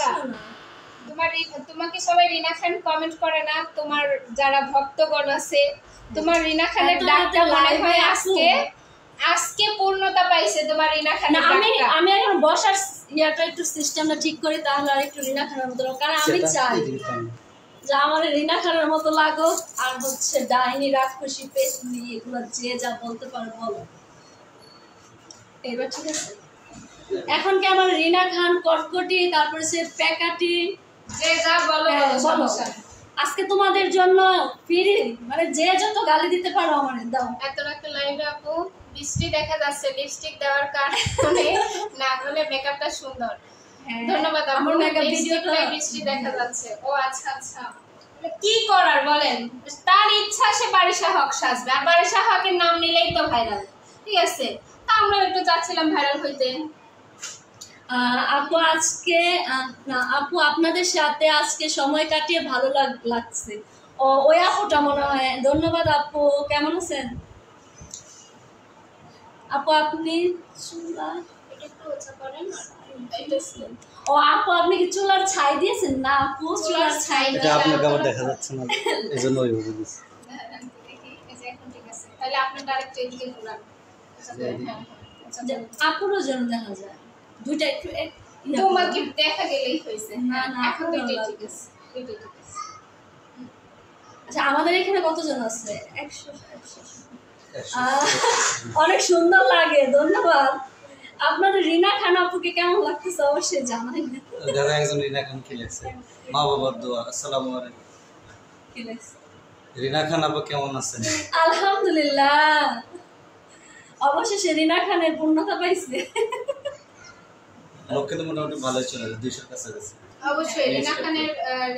টাকা তোমাকে সবাই রিনা খান কমেন্ট করে না? তোমার যারা ভক্তগণ আছে, তোমার রিনা খানের ডাকটা মনে হয় আজকে পূর্ণতা পাইছে। তোমার রিনা খানের ডাকটা আমি এখন বসার ইয়াটা একটু সিস্টেমটা ঠিক করি, তাহলে আর একটু রিনা খানের মতো, কারণ আমি চাই যে আমার রিনা খানের মতো লাগো। আর হচ্ছে ডাইনি, রাক্ষসী, পেতনি এগুলো যে যা বলতে পারে বলো। এবার ঠিক আছে, এখন কি আমার রিনা খান, কটকটি, তারপরে সে প্যাকাটি, যে যা বলো বলো। আজকে তোমাদের জন্য ফ্রি, মানে যে যত গালি দিতে পারো আমারে দাও। এত একটা লাইভে আপু বৃষ্টি দেখা যাচ্ছে, লিপস্টিক দেওয়ার কারণে না হলে মেকআপটা সুন্দর। ধন্যবাদ আমার মেকআপ ভিডিওটা বৃষ্টি দেখা যাচ্ছে। ও আচ্ছা আচ্ছা, কি করার বলেন, তার ইচ্ছা সে বারিশা হক সাজবে, আর বারিশা হকের নাম নিলেই তো ভাইরাল। ঠিক আছে, তা আমরা একটু চাচ্ছিলাম ভাইরাল হইতে। আপু আজকে না আপু, আপনাদের সাথে আজকে সময় কাটিয়ে ভালো লাগছে। ওই আপুটা মনে হয়। ধন্যবাদ আপু, কেমন আছেন আপু? আপনি আপু আপনি কি চুলার ছাই দিয়েছেন? না আপু, চুলার ছাই এটা আপনাকে আবার দেখা যাচ্ছে না, এজন্য ওইভাবে দিছি। এখন ঠিক আছে, তাহলে আপনি ডাইরেক্ট এদিকে ঘুরান। আপুরও যেন দেখা যায়, দুইটা একটু তোমাকে দেখা গেলেই হয়েছে। না না, এখন দুইটাই ঠিক আছে, দুইটাই ঠিক আছে। আচ্ছা, আমাদের এখানে কতজন আছে? 100। অনেক সুন্দর লাগে, ধন্যবাদ। আপনাদের রিনা খান আপুকে কেমন লাগতেছে অবশ্যই জানাবেন। দাদা একজন রিনা খান কি লেখছে, মা বাবার দোয়া। আসসালামু আলাইকুম। কি লেখছে? রিনা খান আপু কেমন আছেন? আলহামদুলিল্লাহ, অবশেষে রিনা খানের পূর্ণতা পাইছে। লোককে তো মোটামুটি ভালোই চলে যায়, 200 কাছাকাছি। অবশ্যই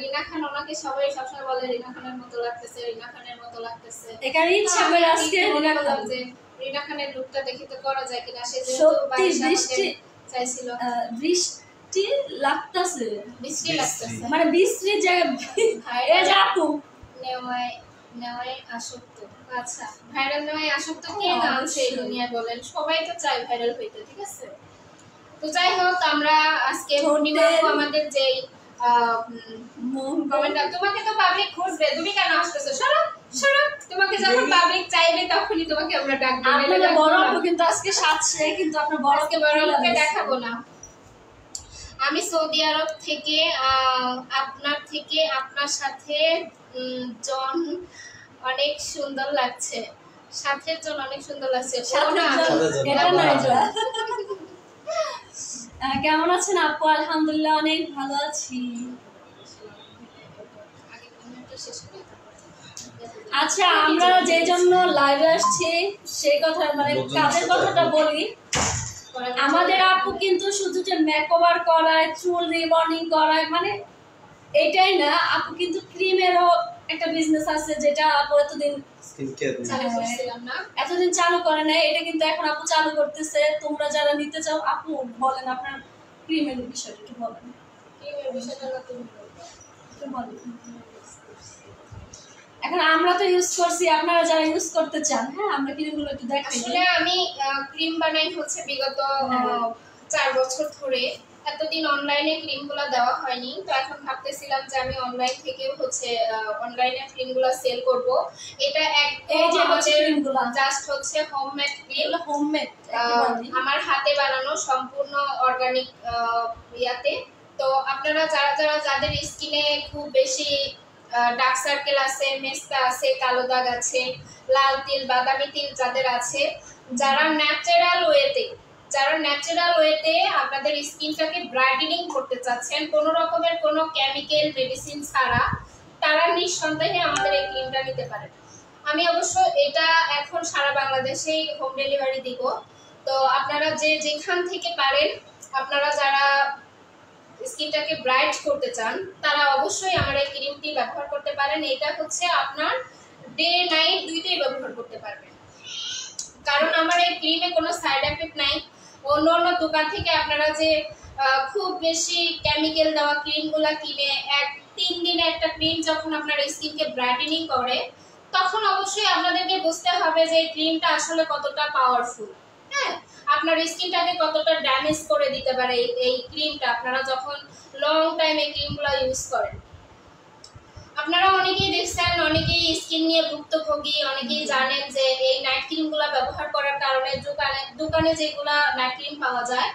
রিনা খান ওনাকে সবাই সবসময় বলে রিনা খানের মতো লাগতেছে, রিনা খানের মতো লাগতেছে। একারই ইচ্ছা করে আজকে রিনা খানের লুকটা দেখি তো করা যায় কিনা। সে সত্যি বৃষ্টি চাইছিল, বৃষ্টি লাগতেছে, বৃষ্টি লাগতেছে, মানে বৃষ্টি যে এ যাকু নেওয়ায় আসক্ত। আচ্ছা, ভাইরাল নেওয়ায় আসক্ত কে না আছে এই দুনিয়ায় বলেন? সবাই তো চায় ভাইরাল হইতে, ঠিক আছে? তো যাই হোক, আমরা আজকে আমাদের যে তোমাকে তো পাবলিক খুঁজবে, তুমি কেন আসতেছো? সরো সরো, তোমাকে যখন পাবলিক চাইবে তখনই তোমাকে আমরা ডাকবো। আপনাদের বড় আপু কিন্তু আজকে সাজছে, কিন্তু আপনার বড়কে বড় লোককে দেখাবো না। আমি সৌদি আরব থেকে আপনার সাথে জন অনেক সুন্দর লাগছে। সাথের জন অনেক সুন্দর লাগছে। কেমন আছেন আপু? আলহামদুলিল্লাহ অনেক ভালো আছি। আচ্ছা, আমরা যে জন্য লাইভে আসছি সেই কথা, মানে কাজের কথাটা বলি। আমাদের আপু কিন্তু শুধু যে মেকওভার করায়, চুল রিবর্নিং করায়, মানে এটাই না, আপু কিন্তু ক্রিমেরও একটা বিজনেস আছে, যেটা আপু এতদিন চালু করে নাই। এটা কিন্তু এখন আপু চালু করতেছে। তোমরা যারা নিতে চাও, আপু বলেন আপনার ক্রিমের বিষয়টা একটু বলেন। ক্রিমের বিষয়টা বলেন। এখন আমরা তো ইউজ করছি, আপনারা যারা ইউজ করতে চান, হ্যাঁ আমরা ক্রিমগুলো একটু দেখাই। আসলে আমি ক্রিম বানাই হচ্ছে বিগত 4 বছর ধরে। এতদিন অনলাইনে ক্রিমগুলো দেওয়া হয়নি, তো এখন ভাবতেছিলাম যে আমি অনলাইন থেকে হচ্ছে অনলাইনে ক্রিমগুলো সেল করব। এটা এই যে ক্রিমগুলো জাস্ট হচ্ছে হোমমেড ক্রিম, হোমমেড আমার হাতে বানানো, সম্পূর্ণ অর্গানিক ইয়াতে। তো আপনারা যাদের স্কিনে খুব বেশি ডার্ক সার্কেল আছে, মেস্তা আছে, কালো দাগ আছে, লাল তিল, বাদামি তিল যাদের আছে, যারা ন্যাচারাল ওয়েতে আপনাদের স্কিনটাকে ব্রাইটেনিং করতে চাচ্ছেন, কোনো রকমের কোনো কেমিক্যাল মেডিসিন ছাড়া, তারা নিঃসন্দেহে আমাদের এই ক্রিমটা নিতে পারেন। আমি অবশ্য এটা এখন সারা বাংলাদেশেই হোম ডেলিভারি দিব। তো আপনারা যেখান থেকে পারেন, আপনারা যারা স্কিনটাকে ব্রাইট করতে চান, তারা অবশ্যই আমার এই ক্রিমটি ব্যবহার করতে পারেন। এটা হচ্ছে আপনার ডে নাইট দুইটাই ব্যবহার করতে পারবেন, কারণ আমার এই ক্রিমে কোনো সাইড এফেক্ট নাই। অন্য দোকান থেকে আপনারা যে খুব বেশি কেমিক্যাল দেওয়া ক্রিমগুলো কিনে 3 দিনে একটা ক্রিম যখন আপনার স্কিনকে ব্রাইটেনিং করে, তখন অবশ্যই আপনাদেরকে বুঝতে হবে যে এই ক্রিমটা আসলে কতটা পাওয়ারফুল। হ্যাঁ, আপনার স্কিনটাকে কতটা ড্যামেজ করে দিতে পারে এই ক্রিমটা আপনারা যখন লং টাইম এই ক্রিমগুলো ইউজ করেন। আপনারা অনেকেই দেখছেন, অনেকেই স্কিন নিয়ে ভুক্তভোগী, অনেকেই জানেন যে এই নাইট ক্রিমগুলো ব্যবহার করার কারণে দোকানে যেগুলা নাইট ক্রিম পাওয়া যায়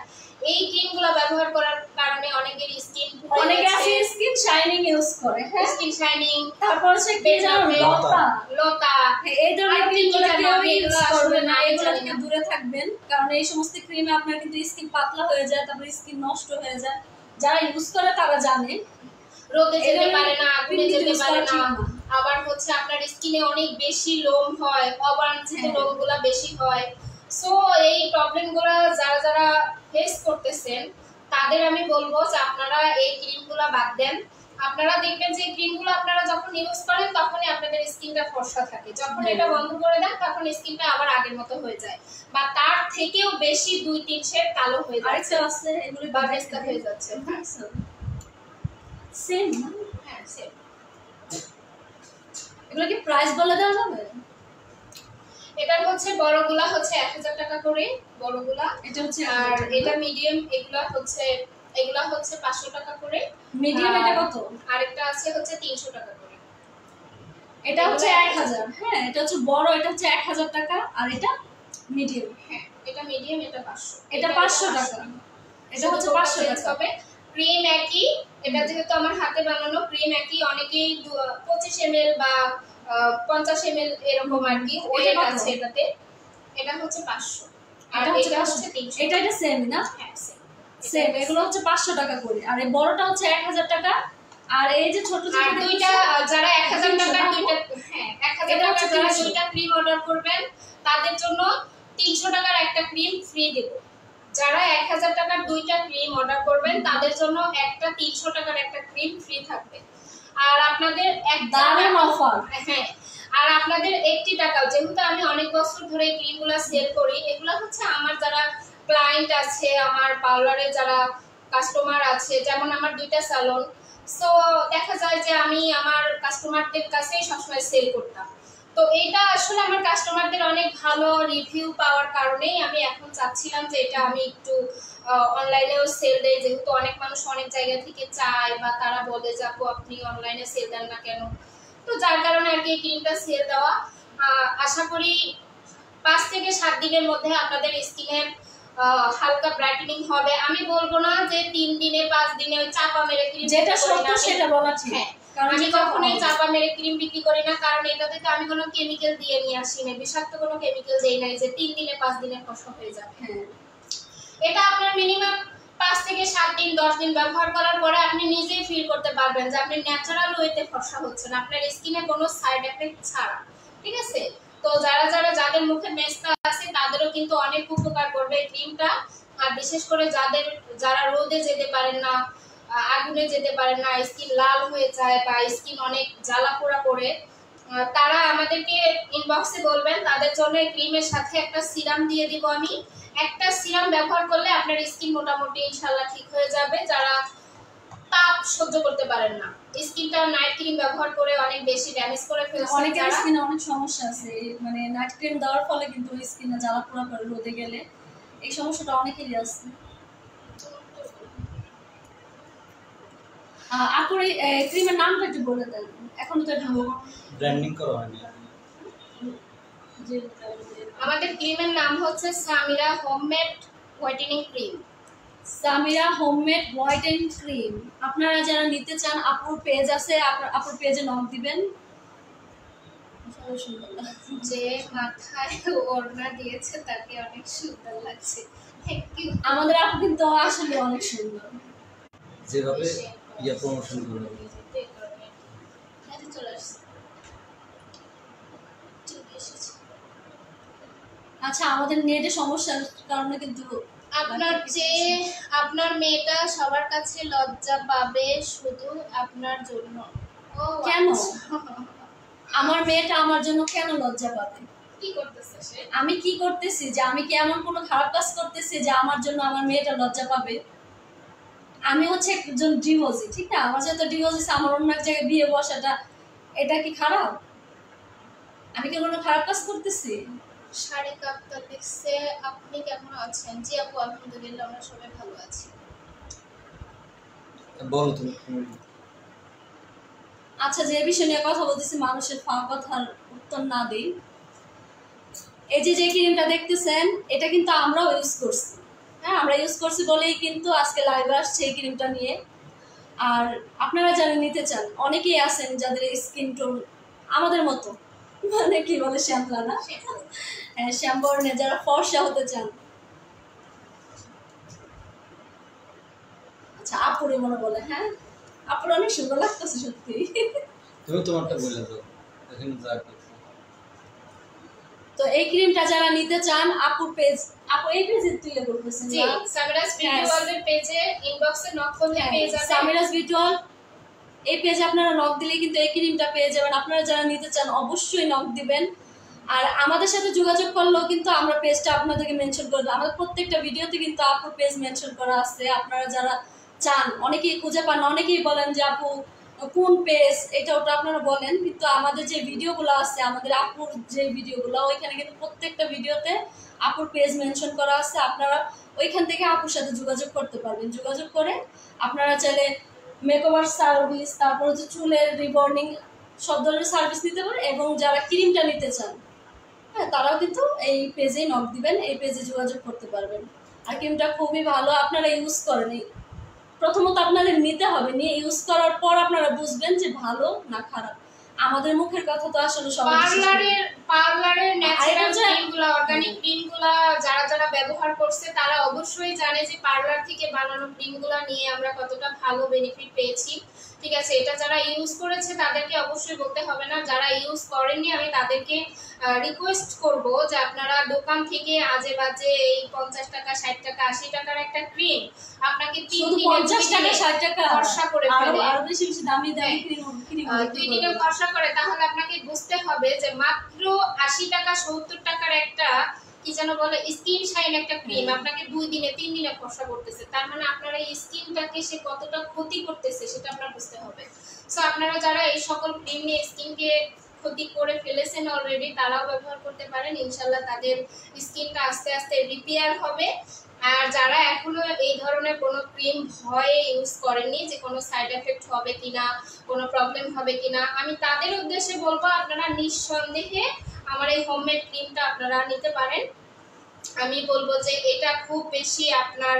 এই ক্রিমগুলো ব্যবহার করার কারণে অনেকের স্কিন অনেকে আছে স্কিন শাইনিং ইউজ করে, হ্যাঁ স্কিন শাইনিং, তারপর হচ্ছে কি জানো লতা, এই ধরনের ক্রিমগুলো কেউ ইউজ করবে না, এগুলো থেকে দূরে থাকবেন, কারণ এই সমস্ত ক্রিমে আপনার কিন্তু স্কিন পাতলা হয়ে যায়, তারপর স্কিন নষ্ট হয়ে যায়। যারা ইউজ করে তারা জানে রোদে যেতে পারে না, আগুনে যেতে পারে না, আবার হচ্ছে আপনার স্কিনে অনেক বেশি লোম হয়, অবাঞ্ছিত লোমগুলো বেশি হয়। সো এই প্রবলেমগুলো যারা যারা ফেস করতেছেন তাদের আমি বলবো যে আপনারা এই ক্রিমগুলো বাদ দেন। আপনারা দেখবেন যে ক্রিমগুলো আপনারা যখন ইউজ করেন তখনই আপনাদের স্কিনটা ফর্সা থাকে, যখন এটা বন্ধ করে দেন তখন স্কিনটা আবার আগের মতো হয়ে যায় বা তার থেকেও বেশি 2-3 শেড কালো হয়ে যাচ্ছে, আছে এগুলো বা বেস্তা হয়ে যাচ্ছে। সেম, হ্যাঁ সেম। এগুলো কি প্রাইস বলে দেওয়া যাবে? এটার হচ্ছে বড়গুলা হচ্ছে 1000 টাকা করে বড়গুলা, এটা হচ্ছে, আর এটা মিডিয়াম এগুলা হচ্ছে 500 টাকা করে। মিডিয়াম এটা কত? আরেকটা আছে হচ্ছে 300 টাকা করে। এটা হচ্ছে 1000, হ্যাঁ এটা হচ্ছে বড়, এটা হচ্ছে 1000 টাকা, আর এটা মিডিয়াম, হ্যাঁ এটা মিডিয়াম, এটা 500, এটা 500 টাকা, এটা হচ্ছে 500 টাকা হবে। ক্রিম একই, এটা যেহেতু আমার হাতে বানানো ক্রিম একই, অনেকেই 25 ml বা 50 ml এরকম আর কি ওয়েট আছে এটাতে। এটা হচ্ছে 500 আর এটা হচ্ছে 300। এটা সেম না? হ্যাঁ সেম সেম, এগুলো হচ্ছে 500 টাকা করে, আর এই বড়টা হচ্ছে 1000 টাকা, আর এই যে ছোট ছোট দুইটা যারা 1000 টাকার দুইটা, হ্যাঁ 1000 টাকার যারা দুইটা ক্রিম অর্ডার করবেন তাদের জন্য 300 টাকার একটা ক্রিম ফ্রি দেব। যারা 1000 টাকার দুইটা ক্রিম অর্ডার করবেন তাদের জন্য একটা 300 টাকার একটা ক্রিম ফ্রি থাকবে। আর আপনাদের এক দারুণ অফার, হ্যাঁ, আর আপনাদের 80 টাকা, যেহেতু আমি অনেক বছর ধরে এই ক্রিমগুলো সেল করি, এগুলো হচ্ছে আমার যারা ক্লায়েন্ট আছে, আমার পার্লারে যারা কাস্টমার আছে, যেমন আমার দুইটা স্যালন, সো দেখা যায় যে আমি আমার কাস্টমারদের কাছেই সবসময় সেল করতাম। তো এটা আসলে আমার কাস্টমারদের অনেক ভালো রিভিউ পাওয়ার কারণেই আমি এখন চাচ্ছিলাম যে এটা আমি একটু অনলাইনেও সেল দেই, যেহেতু অনেক মানুষ অনেক জায়গা থেকে চায় বা তারা বলে যে আপু আপনি অনলাইনে সেল দেন না কেন, তো যার কারণে আর কি এই ক্রিমটা সেল দেওয়া। আশা করি 5 থেকে 7 দিনের মধ্যে আপনাদের স্কিনের হালকা ব্রাইটেনিং হবে। আমি বলবো না যে 3 দিনে 5 দিনে ওই চাপা মেরে ক্রিম, যেটা সত্য সেটা বলা ঠিক। হ্যাঁ, আমি কখনোই চাপা মেরে ক্রিম বিক্রি করি না, কারণ এটাতে তো আমি কোনো কেমিক্যাল দিয়ে নিয়ে আসি না, বিষাক্ত কোনো কেমিক্যাল দেই নাই যে 3 দিনে 5 দিনে ফর্সা হয়ে যাবে। হ্যাঁ, এটা আপনার মিনিমাম 5 থেকে 7 দিন 10 দিন ব্যবহার করার পরে আপনি নিজেই ফিল করতে পারবেন যে আপনি ন্যাচারাল ওয়েতে ফর্সা হচ্ছেন, আপনার স্কিনে কোনো সাইড এফেক্ট ছাড়া। ঠিক আছে, তো যাদের মুখে মেস্তা আছে তাদেরও কিন্তু অনেক উপকার করবে এই ক্রিমটা। আর বিশেষ করে যারা রোদে যেতে পারেন না, আগুনে যেতে পারেন না, স্কিন লাল হয়ে যায় বা স্কিন অনেক জ্বালা পোড়া করে, তারা আমাদেরকে ইনবক্সে বলবেন, তাদের জন্য এই ক্রিমের সাথে একটা সিরাম দিয়ে দিব আমি। একটা সিরাম ব্যবহার করলে আপনার স্কিন মোটামুটি ইনশাআল্লাহ ঠিক হয়ে যাবে। যারা তাপ সহ্য করতে পারেন না, স্কিনটা নাইট ক্রিম ব্যবহার করে অনেক বেশি ড্যামেজ করে ফেলছে, অনেকের স্কিনে অনেক সমস্যা আছে, মানে নাইট ক্রিম দেওয়ার ফলে কিন্তু স্কিনে জ্বালা পোড়া করে রোদে গেলে, এই সমস্যাটা অনেকেরই আছে। আপুর এই ক্রিমের নামটা একটু বলে দেন, এখন তো এটা ব্র্যান্ডিং করা হয়নি। আমাদের ক্রিমের নাম হচ্ছে Samira homemade whitening cream. Samira homemade whitening cream. আপনারা যারা নিতে চান, আপুর পেজ আছে, আপুর পেজে নক দিবেন। যে মাথায় ওড়না দিয়েছে তাকে অনেক সুন্দর লাগছে, থ্যাংক ইউ। আমাদের আপু কিন্তু আসলে অনেক সুন্দর, যেভাবে প্রমোশন করে আচ্ছা আমাদের নেটের সমস্যার কারণে কিন্তু আপনার মেয়েটা সবার কাছে লজ্জা পাবে শুধু আপনার জন্য। কেন? আমার মেয়েটা আমার জন্য কেন লজ্জা পাবে? কি করতেছে সে? আমি কি করতেছি? যে আমি কি এমন কোনো খারাপ কাজ করতেছি যে আমার জন্য আমার মেয়েটা লজ্জা পাবে? আমি হচ্ছে একজন ডিভোর্সি, ঠিক না? আমার যেহেতু ডিভোর্সি, আমার অন্য এক জায়গায় বিয়ে বসাটা এটা কি খারাপ? আমি কি কোনো খারাপ কাজ করতেছি? শারিকা আক্তার লিখছে, আপনি কেমন আছেন? জি আপু, আলহামদুলিল্লাহ, আমরা সবাই ভালো আছি। বলো তুমি। আচ্ছা, যে বিষয় নিয়ে কথা বলতেছি, মানুষের কথার উত্তর না দিই। এই যে ক্রিমটা দেখতেছেন, এটা কিন্তু আমরাও ইউজ করছি। হ্যাঁ, আমরা ইউজ করছি বলেই কিন্তু আজকে লাইভে আসছে এই ক্রিমটা নিয়ে। আর আপনারা যারা নিতে চান, অনেকেই আছেন যাদের স্কিন টোন আমাদের মতো, মানে কি বলে শ্যামলা না, শ্যামবর্ণে, যারা ফর্সা হতে চান। আচ্ছা, আপুরে মনে বলে, হ্যাঁ আপুর অনেক সুন্দর লাগতেছে সত্যি। তুমি তোমারটা বলে দাও, এখানে যা করছো। তো এই ক্রিমটা যারা নিতে চান, আপুর পেজ, আপু এই পেজে তুলে বলতেছেন জি, সামিরাস বিউটি ওয়ার্ল্ডের পেজে ইনবক্সে নক করলে পেয়ে যাবেন। সামিরাস বিউটি ওয়ার্ল্ড এই পেজে আপনারা নক দিলে কিন্তু এই ক্রিমটা পেয়ে যাবেন। আপনারা যারা নিতে চান অবশ্যই নক দিবেন। আর আমাদের সাথে যোগাযোগ করলেও কিন্তু আমরা পেজটা আপনাদেরকে মেনশন করে দেব। আমাদের প্রত্যেকটা ভিডিওতে কিন্তু আপুর পেজ মেনশন করা আছে। আপনারা যারা চান, অনেকেই খুঁজে পান, অনেকেই বলেন যে আপু কোন পেজ, এটা ওটা আপনারা বলেন, কিন্তু আমাদের যে ভিডিওগুলো আছে, আমাদের আপুর যে ভিডিওগুলো, ওইখানে কিন্তু প্রত্যেকটা ভিডিওতে আপুর পেজ মেনশন করা আছে। আপনারা ওইখান থেকে আপুর সাথে যোগাযোগ করতে পারবেন। যোগাযোগ করে আপনারা চাইলে মেকওভার সার্ভিস, তারপর হচ্ছে চুলের রিবর্নিং, সব ধরনের সার্ভিস নিতে পারেন। এবং যারা ক্রিমটা নিতে চান, হ্যাঁ, তারাও কিন্তু এই পেজেই নক দিবেন, এই পেজে যোগাযোগ করতে পারবেন। আর ক্রিমটা খুবই ভালো, আপনারা ইউজ করেন। প্রথমত আপনাদের নিতে হবে, নিয়ে ইউজ করার পর আপনারা বুঝবেন যে ভালো না খারাপ। আমাদের মুখের কথা তো আসলে সবাই পার্লারের ন্যাচারাল ক্রিমগুলো, অর্গানিক ক্রিমগুলো যারা যারা ব্যবহার করছে তারা অবশ্যই জানে যে পার্লার থেকে বানানো ক্রিমগুলো নিয়ে আমরা কতটা ভালো বেনিফিট পেয়েছি। ঠিক আছে, এটা যারা ইউজ করেছে তাদেরকে অবশ্যই বলতে হবে না। যারা ইউজ করেননি, আমি তাদেরকে রিকোয়েস্ট করব যে আপনারা দোকান থেকে আজে বাজে এই 50 টাকা, 60 টাকা, 80 টাকার একটা ক্রিম আপনাকে 3 দিনে 50 টাকা 60 টাকা খরচা করে ফেলে, আর বেশি বেশি দামি দামি ক্রিম 2 দিনে খরচা করে, তাহলে আপনাকে বুঝতে হবে যে মাত্র 80 টাকা 70 টাকার একটা কি যেন বলে স্কিন শাইন একটা ক্রিম আপনাকে 2 দিনে 3 দিনে খরচা করতেছে। তার মানে আপনার এই স্কিনটাকে সে কতটা ক্ষতি করতেছে সেটা আপনার বুঝতে হবে। সো আপনারা যারা এই সকল ক্রিম নিয়ে স্কিনকে ক্ষতি করে ফেলেছেন অলরেডি, তারাও ব্যবহার করতে পারেন। ইনশাআল্লাহ তাদের স্কিনটা আস্তে আস্তে রিপেয়ার হবে। আর যারা এখনো এই ধরনের কোনো ক্রিম ভয়ে ইউজ করেননি যে কোনো সাইড এফেক্ট হবে কিনা, কোনো প্রবলেম হবে কিনা, আমি তাদের উদ্দেশ্যে বলবো আপনারা নিঃসন্দেহে আমার এই হোমমেড ক্রিমটা আপনারা নিতে পারেন। আমি বলবো যে এটা খুব বেশি আপনার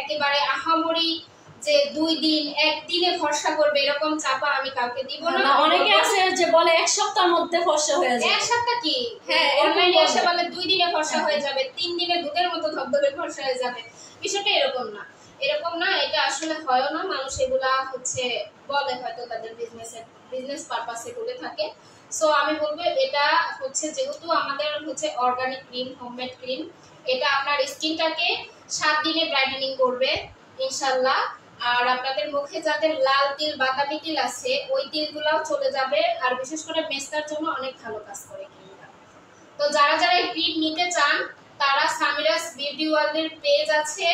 একেবারে আহামরি যে 2 দিন 1 দিনে ফর্সা করবে এরকম চাপা আমি কাউকে দিব না। অনেকে আছে যে বলে 1 সপ্তাহের মধ্যে ফর্সা হয়ে যাবে। 1 সপ্তাহ কি, হ্যাঁ, অনলাইনে এসে বলে 2 দিনে ফর্সা হয়ে যাবে, 3 দিনে দুধের মতো ধবধবে ফর্সা হয়ে যাবে। বিষয়টা এরকম না, এরকম না, এটা আসলে হয়ও না। মানুষ এগুলা হচ্ছে বলে হয়তো তাদের বিজনেস পারপাসে বলে থাকে। সো আমি বলবো এটা হচ্ছে যেহেতু আমাদের হচ্ছে অর্গানিক ক্রিম, হোমমেড ক্রিম, এটা আপনার স্কিনটাকে 7 দিনে ব্রাইটেনিং করবে ইনশাআল্লাহ। আর আপনাদের মুখে যাদের লাল তিল, বাদামি তিল আছে, ওই তিলগুলোও চলে যাবে। আর বিশেষ করে মেস্তার জন্য অনেক ভালো কাজ করে ক্রিমটা। তো যারা যারা এই ক্রিম নিতে চান তারা সামিরাস বিউটি ওয়ার্ল্ডের পেজ আছে,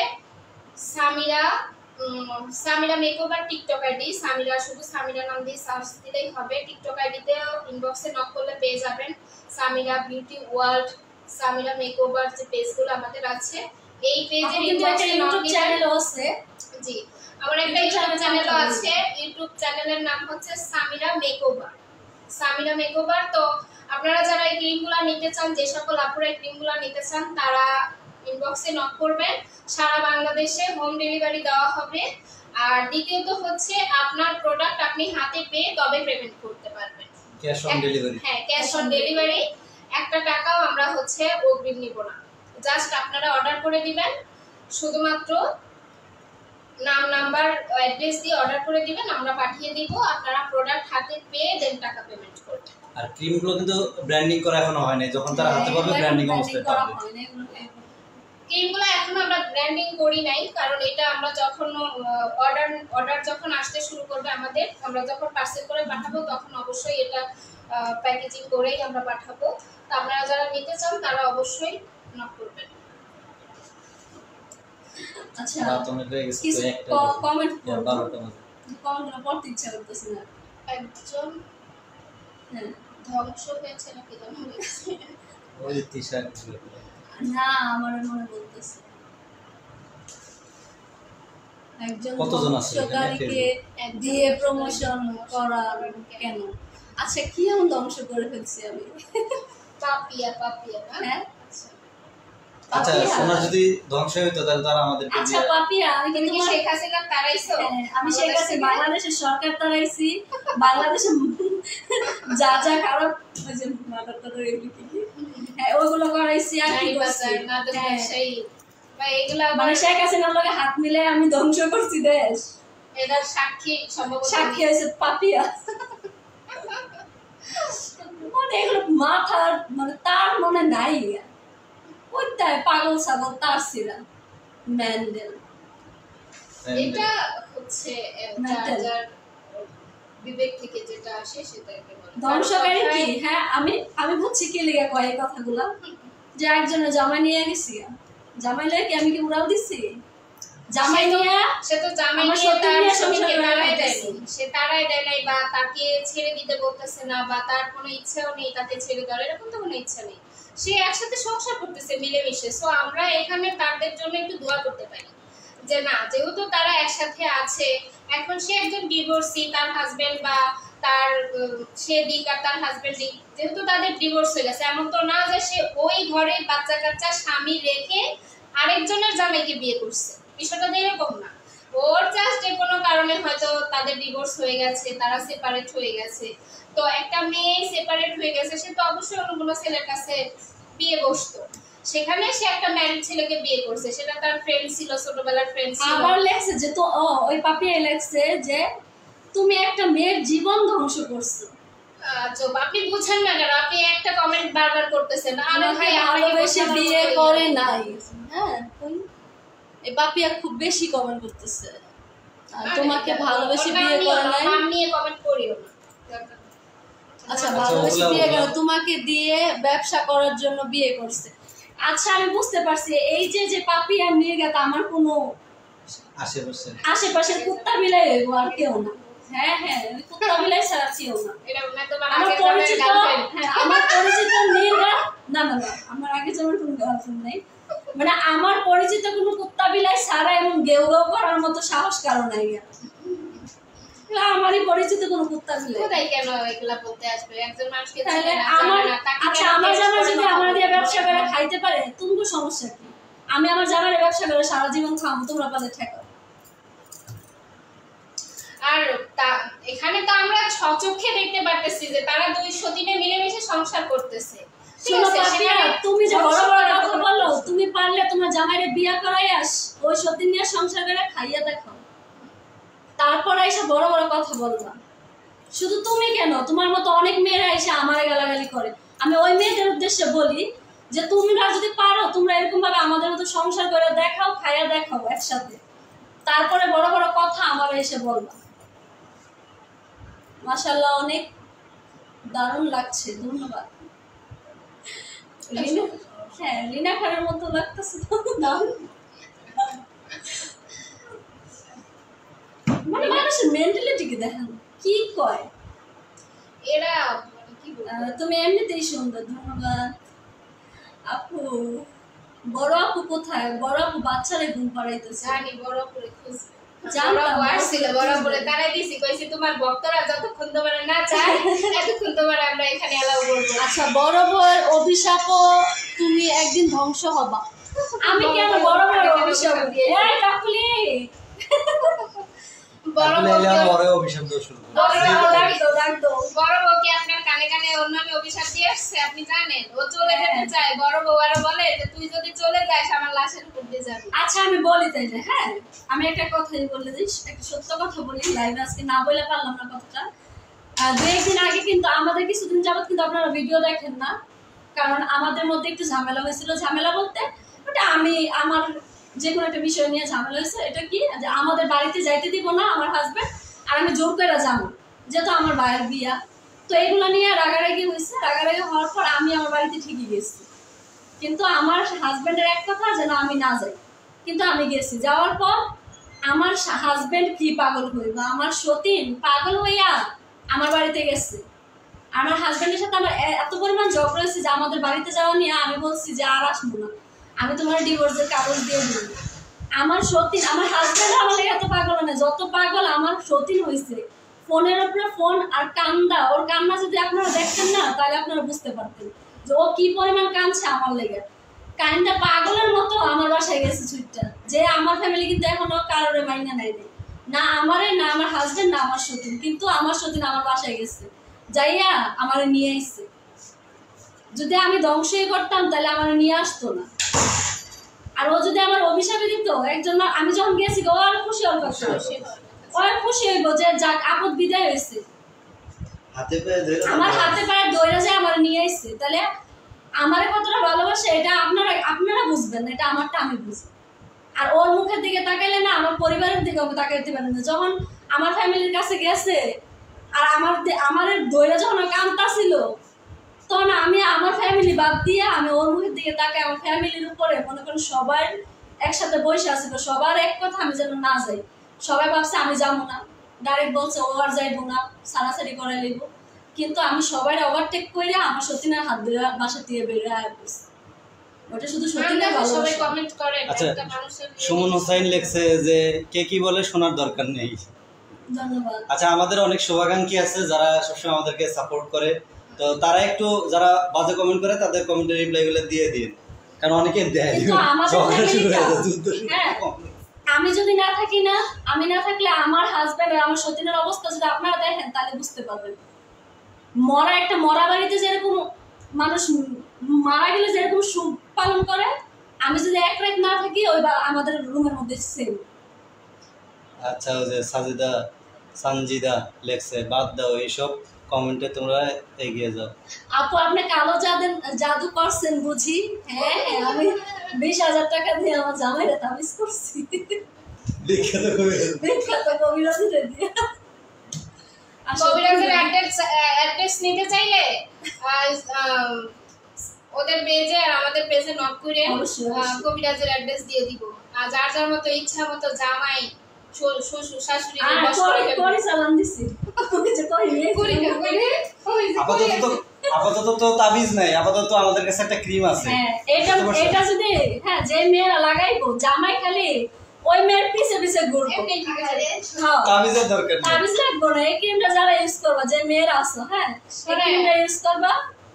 Samira makeover TikTok ID, Samira শুধু সামিরা নাম দিয়ে সার্চ দিলেই হবে। টিকটক আইডিতে ইনবক্সে নক করলে পেয়ে যাবেন Samira beauty world, Samira makeover যে পেজগুলো আমাদের আছে। এই পেজের ইনবক্সে নক দিলে চ্যানেলও আছে। জি, আমার একটা ইউটিউব চ্যানেলও আছে। ইউটিউব চ্যানেলের নাম হচ্ছে সামিরা মেকওভার, সামিরা মেকওভার। তো আপনারা যারা এই ক্রিমগুলো নিতে চান, যে সকল আপুরা এই ক্রিমগুলো নিতে চান, তারা ইনবক্সে নক করবেন। সারা বাংলাদেশে হোম ডেলিভারি দেওয়া হবে। আর দ্বিতীয়ত হচ্ছে আপনার প্রোডাক্ট আপনি হাতে পেয়ে তবে পেমেন্ট করতে পারবেন, ক্যাশ অন ডেলিভারি। হ্যাঁ, ক্যাশ অন ডেলিভারি। 1 টাকাও আমরা হচ্ছে অগ্রিম নিব না। জাস্ট আপনারা অর্ডার করে দিবেন, শুধুমাত্র নাম, নাম্বার, অ্যাড্রেস দিয়ে অর্ডার করে দিবেন, আমরা পাঠিয়ে দিব। আপনারা প্রোডাক্ট হাতে পেয়ে দেন টাকা পেমেন্ট করবেন। আর ক্রিমগুলো কিন্তু ব্র্যান্ডিং করা এখনো হয় নাই, যখন তারা হাতে পাবে ব্র্যান্ডিং অবস্থায় পাবে। ক্রিমগুলো এখনো আমরা ব্র্যান্ডিং করি নাই, কারণ এটা আমরা যখন অর্ডার যখন আসতে শুরু করবে আমাদের, আমরা যখন পার্সেল করে পাঠাবো তখন অবশ্যই এটা প্যাকেজিং করেই আমরা পাঠাবো। তো আপনারা যারা নিতে চান তারা অবশ্যই নক করবেন। আচ্ছা, তুমি তো কিছু একটা কমেন্ট করো, 12টা মধ্যে কমেন্ট পড়তে ইচ্ছা করতেছে না। একজন ধ্বংস হয়েছে নাকি জানা গেছে, ওই তিশা না আমার মনে বলতেছে একজন কতজন আছে ধ্বংসকারীকে দিয়ে প্রমোশন করা কেন? আচ্ছা কি এমন ধ্বংস করে ফেলছি আমি? পাপিয়া পাপিয়া না? হ্যাঁ আচ্ছা পাপিয়া? সোনা যদি ধ্বংস হইতো তাহলে তারা আমাদেরকে আচ্ছা দিয়ে পাপিয়া আমি তুমি কিন্তু কি শেখ হাসিনা তারাইছো? হ্যাঁ, আমি শেখ হাসিনা বাংলাদেশের সরকার তারাইছি, বাংলাদেশে যা যা খারাপ ওই যে মাথাটা ধরে এগুলো কি কি? হ্যাঁ ওগুলো করাইছি আর কি করছি? হ্যাঁ, সেই বা এগুলা মানে শেখ হাসিনার লগে হাত মিলে আমি ধ্বংস করছি দেশ। এটার সাক্ষী সম্ভবত সাক্ষী হয়েছে পাপিয়া। মানে এগুলো মাথার মানে তার মনে নাই, কোথায় পাগল ছাগল তার ছিল ম্যান্ডেল। এটা হচ্ছে Mental. যার বিবেক থেকে যেটা আসে সেটাকে বলে ধ্বংসকারী কি? হ্যাঁ আমি আমি বুঝছি কি লিগে কয় এই কথাগুলা, যে একজনের জামাই নিয়ে গেছি, জামাই লয়ে কি আমি কি উড়াল দিছি? জামাই নিয়ে সে তো জামাই আমার নিয়ে সত্যি তার নিয়ে স্বামীকে সংসার তাড়াই করতেছে। দেয়নি, সে তাড়াই দেয় নাই বা তাকে ছেড়ে দিতে বলতেছে না বা তার কোনো ইচ্ছাও নেই তাকে ছেড়ে দেওয়ার, এরকম তো কোনো ইচ্ছা নেই। সে একসাথে সংসার করতেছে মিলেমিশে। সো আমরা এখানে তাদের জন্য একটু দোয়া করতে পারি যে না, যেহেতু তারা একসাথে আছে, এখন সে একজন ডিভোর্সি, তার হাজবেন্ড বা তার সে দিক আর তার হাজবেন্ড দিক, যেহেতু তাদের ডিভোর্স হয়ে গেছে, এমন তো না যে সে ওই ঘরে বাচ্চা কাচ্চা স্বামী রেখে আরেকজনের জামাইকে বিয়ে করছে, বিষয়টা তো এরকম না। ওর জাস্ট যে কোনো কারণে হয়তো তাদের ডিভোর্স হয়ে গেছে, তারা সেপারেট হয়ে গেছে। তো একটা মেয়ে সেপারেট হয়ে গেছে, সে তো অবশ্যই অন্য কোনো ছেলের কাছে বিয়ে বসতো, সেখানে সে একটা ম্যারিড ছেলেকে বিয়ে করছে, সেটা তার ফ্রেন্ড ছিল, ছোটবেলার ফ্রেন্ড ছিল। আবার লেখছে যে তো ওই পাপিয়া লেখছে যে তুমি একটা মেয়ের জীবন ধ্বংস করছো। চুপ, আপনি বুঝেন না কেন? আপনি একটা কমেন্ট বারবার করতেছেন, আরে ভাই ভালোবেসে বিয়ে করে নাই। হ্যাঁ এই পাপিয়া খুব বেশি কমেন্ট করতেছে, আর তোমাকে ভালোবেসে বিয়ে করে নাই। নাম নিয়ে কমেন্ট করিও না। আচ্ছা ভালোবেসে ওগুলা- বিয়ে করে ওগুলা- তোমাকে দিয়ে ব্যবসা করার জন্য বিয়ে করছে। আচ্ছা আমি বুঝতে পারছি এই যে যে পাপিয়া নিয়ে গেছে আমার কোনো আশেপাশে আশেপাশের কুত্তা বিলাই হইব আর কেউ না। হ্যাঁ হ্যাঁ ওই কুত্তা বিলাই ছাড়া কেউ না। এটা মনে তোমার আমার আগের পরিচিত গার্লফ্রেন্ড। হ্যাঁ আমার পরিচিত নির্গা না না না আমার আগে যেমন কোনো গার্লফ্রেন্ড নাই, মানে আমার পরিচিত কোনো কুত্তা বিলাই ছাড়া এবং গেউগাও করার মতো সাহস কারো নাই। আমারই পরিচিত কোনো কুত্তা বিলাই। কোথায় কেন এগুলা বলতে আসবে? একজন মানুষকে তাহলে চেনে না, আমার জানে না, তাকে আচ্ছা কেন আমার জিজ্ঞেস জামাই করে যদি কথা আমার দিয়ে বলবে? ব্যবসা করে খাইতে পারে তোমার সমস্যা কি? আমি আমার জামাইয়ের ব্যবসা করে সারা জীবন খাবো, তোমরা পালে ঠেকাও। আর এখানে তো আমরা সচক্ষে দেখতে পারতেছি যে তারা 200 দিনে মিলেমিশে সংসার করতেছে। ঠিক শোনো আছে, পাপিয়া, সেখানে তুমি যে বড় বড় সংসার কথা বলো, তুমি পারলে তোমার জামাইরে বিয়া করাই আস, ওই সত্যি নিয়ে সংসার করে খাইয়া দেখাও, তারপর এসে বড় বড় কথা বলবা। শুধু তুমি কেন, তোমার মতো অনেক মেয়েরা এসে আমারে গালাগালি করে। আমি ওই মেয়েদের উদ্দেশ্যে বলি যে তোমরা যদি পারো তোমরা এরকম ভাবে আমাদের মতো সংসার করে দেখাও, খাইয়া দেখাও একসাথে, তারপরে বড় বড় কথা আমার এসে বলবা। মাশাআল্লাহ অনেক দারুণ লাগছে, ধন্যবাদ। হ্যাঁ লীনা খানের মতো লাগতেছে তো নাম। মানে মানুষের মেন্টালিটি কি দেখেন কি কয়। এরা মানে কি বলবো? তুমি এমনিতেই সুন্দর, ধন্যবাদ আপু। বড় আপু কোথায়? বড় আপু বাচ্চারে ঘুম পাড়াইতেছে। জানি বড় করে খুঁজ জানতাম, বড় আসছিল, বড় করে তারাই দিছি, কইছি তোমার ভক্তরা যতক্ষণ তোমার না চায় ততক্ষণ তোমার আমরা এখানে এলাও করবো। আচ্ছা বড় বউয়ের অভিশাপও তুমি একদিন ধ্বংস হবা। আমি কেন বড় বড় অভিশাপ দিই? এই কাকুলি বড় আপনি এলে বউকে- পরে অভিশাপ দেওয়া শুরু করুন। ডাক দাও। বড় বউকে আপনার কানে কানে ওর নামে অভিশাপ দিয়ে আসছে, আপনি জানেন? ও চলে যেতে চায়, বড় বউ আরো বলে যে তুই যদি চলে যাস আমার লাশের উপর দিয়ে যাবি। আচ্ছা আমি বলি তাইলে, হ্যাঁ আমি একটা কথাই বলে দিই, একটা সত্য কথা বলি, লাইভে আজকে না বলে পারলাম না কথাটা। 2-1 দিন আগে কিন্তু আমাদের কিছুদিন যাবত কিন্তু আপনারা ভিডিও দেখেন না, কারণ আমাদের মধ্যে একটু ঝামেলা হয়েছিল। ঝামেলা বলতে ওটা আমি আমার যে কোনো একটা বিষয় নিয়ে ঝামেলা হয়েছে। এটা কি যে আমাদের বাড়িতে যাইতে দিব না আমার হাজবেন্ড, আর আমি জোর করে যাবো যেহেতু আমার ভাইয়ের বিয়া। তো এগুলো নিয়ে রাগারাগি হয়েছে। রাগারাগি হওয়ার পর আমি আমার বাড়িতে ঠিকই গেছি, কিন্তু আমার হাজবেন্ডের এক কথা যে না আমি না যাই, কিন্তু আমি গেছি। যাওয়ার পর আমার হাজবেন্ড কি পাগল হইবা, আমার সতীন পাগল হইয়া আমার বাড়িতে গেছে। আমার হাজবেন্ডের সাথে আমার এত পরিমাণ ঝগড়া হয়েছে যে আমাদের বাড়িতে যাওয়া নিয়ে আমি বলছি যে আর আসবো না, আমি তোমার ডিভোর্সের কাগজ দিয়ে দিব। আমার সতীন, আমার হাজবেন্ড আমার লেগে এত পাগল না, যত পাগল আমার সতীন হয়েছে। ফোনের উপরে ফোন আর কান্দা, ওর কান্না যদি আপনারা দেখতেন না তাহলে আপনারা বুঝতে পারতেন যে ও কি পরিমাণ কাঁদছে আমার লেগে। কাইন্ডা পাগলের মতো আমার বাসায় গেছে ছুটটা, যে আমার ফ্যামিলি কিন্তু এখনো কারোর মাইনা নেয় না, আমারে না আমার হাজবেন্ড না আমার সতীন, কিন্তু আমার সতীন আমার বাসায় গেছে যাইয়া আমারে নিয়ে আসছে। যদি আমি ধ্বংসই করতাম তাহলে আমার নিয়ে আসতো না। আর ও যদি আমার অভিশাপে দিত একজন, আমি যখন গেছি ও আর খুশি হল, ও আর খুশি হইব যে যাক আপদ বিদায় হয়েছে, আমার হাতে পায়ে দইরা যায় আমার নিয়ে আসছে। তাহলে আমার কতটা ভালোবাসে এটা আপনারা বুঝবেন না, এটা আমারটা আমি বুঝি। আর ওর মুখের দিকে তাকাইলে না আমার পরিবারের দিকে আমি তাকাইতে পারি না। যখন আমার ফ্যামিলির কাছে গেছে আর আমার দইরা যখন কান্তা ছিল, তখন আমি আমার ফ্যামিলি বাদ দিয়ে আমি ওর মুখের দিকে তাকাই, আমার ফ্যামিলির উপরে মনে করেন সবাই একসাথে বসে আছে, সবার এক কথা আমি যেন না যাই। সবাই ভাবছে আমি যাবো না, ডাইরেক্ট বলছে ও আর যাইবো না, সারাসারি করে লইব। কিন্তু আমি সবাই ওভারটেক করে আমার সতীনের হাত ধরে বাসা দিয়ে বেরিয়ে আসছি। ওটা শুধু সতীনের সবাই কমেন্ট করে। আচ্ছা, সুমন হোসেন লেখছে যে কে কি বলে শোনার দরকার নেই। ধন্যবাদ। আচ্ছা, আমাদের অনেক শুভাকাঙ্ক্ষী আছে যারা সবসময় আমাদেরকে সাপোর্ট করে, তো তারা একটু যারা বাজে কমেন্ট করে তাদের কমেন্টের রিপ্লাই গুলো দিয়ে দিন, কারণ অনেকে দেয়। আমি যদি না থাকি না, আমি না থাকলে আমার হাজবেন্ড আর আমার সতীনের অবস্থা যদি আপনারা দেখেন তাহলে বুঝতে পারবেন। মরা বাড়িতে যেরকম মানুষ মারা গেলে যেরকম সুখ পালন করে, আমি যদি এক রাত না থাকি ওই আমাদের রুমের মধ্যে সেম। আচ্ছা, ওই যে সঞ্জিদা লেখছে বাদ দাও এইসব কমেন্টে, তোমরা এগিয়ে যাও। আপু আপনি কালো জাদু করছেন বুঝি? হ্যাঁ, আমি 20,000 টাকা দিয়ে আমার জামাইরে তাবিজ করছি, বিখ্যাত কবিরাজদের দিয়ে। কবিরাজের অ্যাড্রেস নিতে চাইলে ওদের পেজে আর আমাদের পেজে নক করে কবিরাজের অ্যাড্রেস দিয়ে দিব। আর যার যার মতো ইচ্ছা মতো জামাই শ্বশুর শাশুড়ি আপাতত তো তাবিজ নাই, আপাতত আমাদের কাছে একটা ক্রিম আছে। এটা যদি যে মেয়েরা লাগাইবো জামাই খালি ওই মেয়ের পিছে পিছে ঘুরবো, তাবিজের দরকার নেই, তাবিজ লাগবো না। এই ক্রিমটা যারা ইউজ করবা, যে মেয়েরা আছো, হ্যাঁ এই ক্রিমটা ইউজ করবা।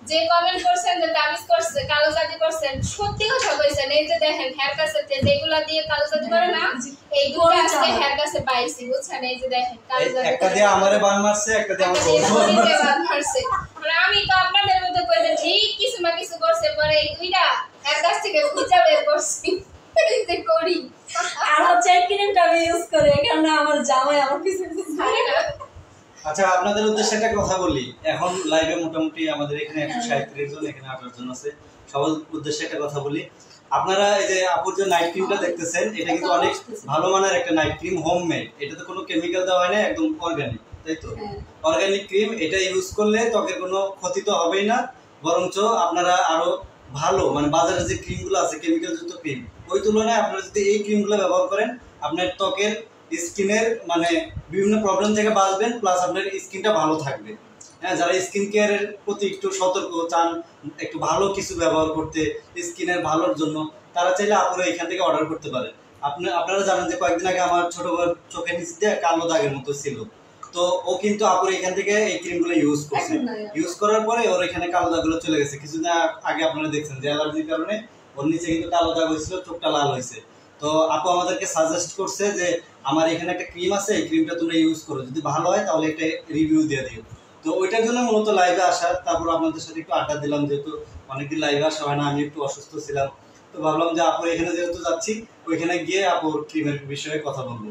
যে কমেন্ট করছেন যে তাবিজ করছে, কালো জাদু করছেন, সত্যি কথা কইছেন। এই যে দেখেন হেয়ার কাছে যেগুলা দিয়ে কালো জাদু করে না, এইগুলো আজকে হেয়ার কাছে পাইছি, বুঝছেন? এই যে দেখেন কালো জাদু, একটা দিয়ে আমারে বান মারছে, একটা দিয়ে আমার বউকে বান মারছে। মানে আমি তো আপনাদের মতো কইতে ঠিক কিছু না কিছু করছে, পরে এই দুইটা হেয়ার কাছ থেকে খুঁজে বের করছি। এই যে করি আর হচ্ছে ক্রিমটা আমি ইউজ করি, কারণ আমার জামাই আমার পিছে পিছে ছাড়ে না। আচ্ছা, আপনাদের উদ্দেশ্যে একটা কথা বলি। এখন লাইভে মোটামুটি আমাদের এখানে 137 জন, এখানে 18 জন আছে। সবার উদ্দেশ্যে একটা কথা বলি, আপনারা এই যে আপুর যে নাইট ক্রিমটা দেখতেছেন, এটা কিন্তু অনেক ভালো মানের একটা নাইট ক্রিম, হোমমেড। এটাতে কোনো কেমিক্যাল দেওয়া হয় না, একদম অর্গানিক, তাই তো? অর্গানিক ক্রিম, এটা ইউজ করলে ত্বকের কোনো ক্ষতি তো হবেই না, বরঞ্চ আপনারা আরো ভালো, মানে বাজারে যে ক্রিমগুলো আছে কেমিক্যাল যুক্ত ক্রিম, ওই তুলনায় আপনারা যদি এই ক্রিমগুলো ব্যবহার করেন, আপনার ত্বকের স্কিনের মানে বিভিন্ন প্রবলেম থেকে বাঁচবেন, প্লাস আপনার স্কিনটা ভালো থাকবে। হ্যাঁ, যারা স্কিন কেয়ারের প্রতি একটু সতর্ক চান, একটু ভালো কিছু ব্যবহার করতে স্কিনের ভালোর জন্য, তারা চাইলে আপনারা এখান থেকে অর্ডার করতে পারেন। আপনারা জানেন যে কয়েকদিন আগে আমার ছোট ভাই চোখের নিচে দিয়ে কালো দাগের মতো ছিল, তো ও কিন্তু আপুর এখান থেকে এই ক্রিমগুলো ইউজ করছে। ইউজ করার পরে ওর এখানে কালো দাগগুলো চলে গেছে। কিছুদিন আগে আপনারা দেখছেন যে অ্যালার্জির কারণে ওর নিচে কিন্তু কালো দাগ হয়েছিল, চোখটা লাল হয়েছে। তো আপু আমাদেরকে সাজেস্ট করছে যে আমার এখানে একটা ক্রিম আছে, এই ক্রিমটা তোমরা ইউজ করো, যদি ভালো হয় তাহলে একটা রিভিউ দিয়ে দিও। তো ওইটার জন্য মূলত লাইভে আসা, তারপর আপনাদের সাথে একটু আড্ডা দিলাম, যেহেতু অনেকদিন লাইভে আসা হয় না, আমি একটু অসুস্থ ছিলাম, তো ভাবলাম যে আপুর এখানে যেহেতু যাচ্ছি ওইখানে গিয়ে আপুর ক্রিমের বিষয়ে কথা বলবো।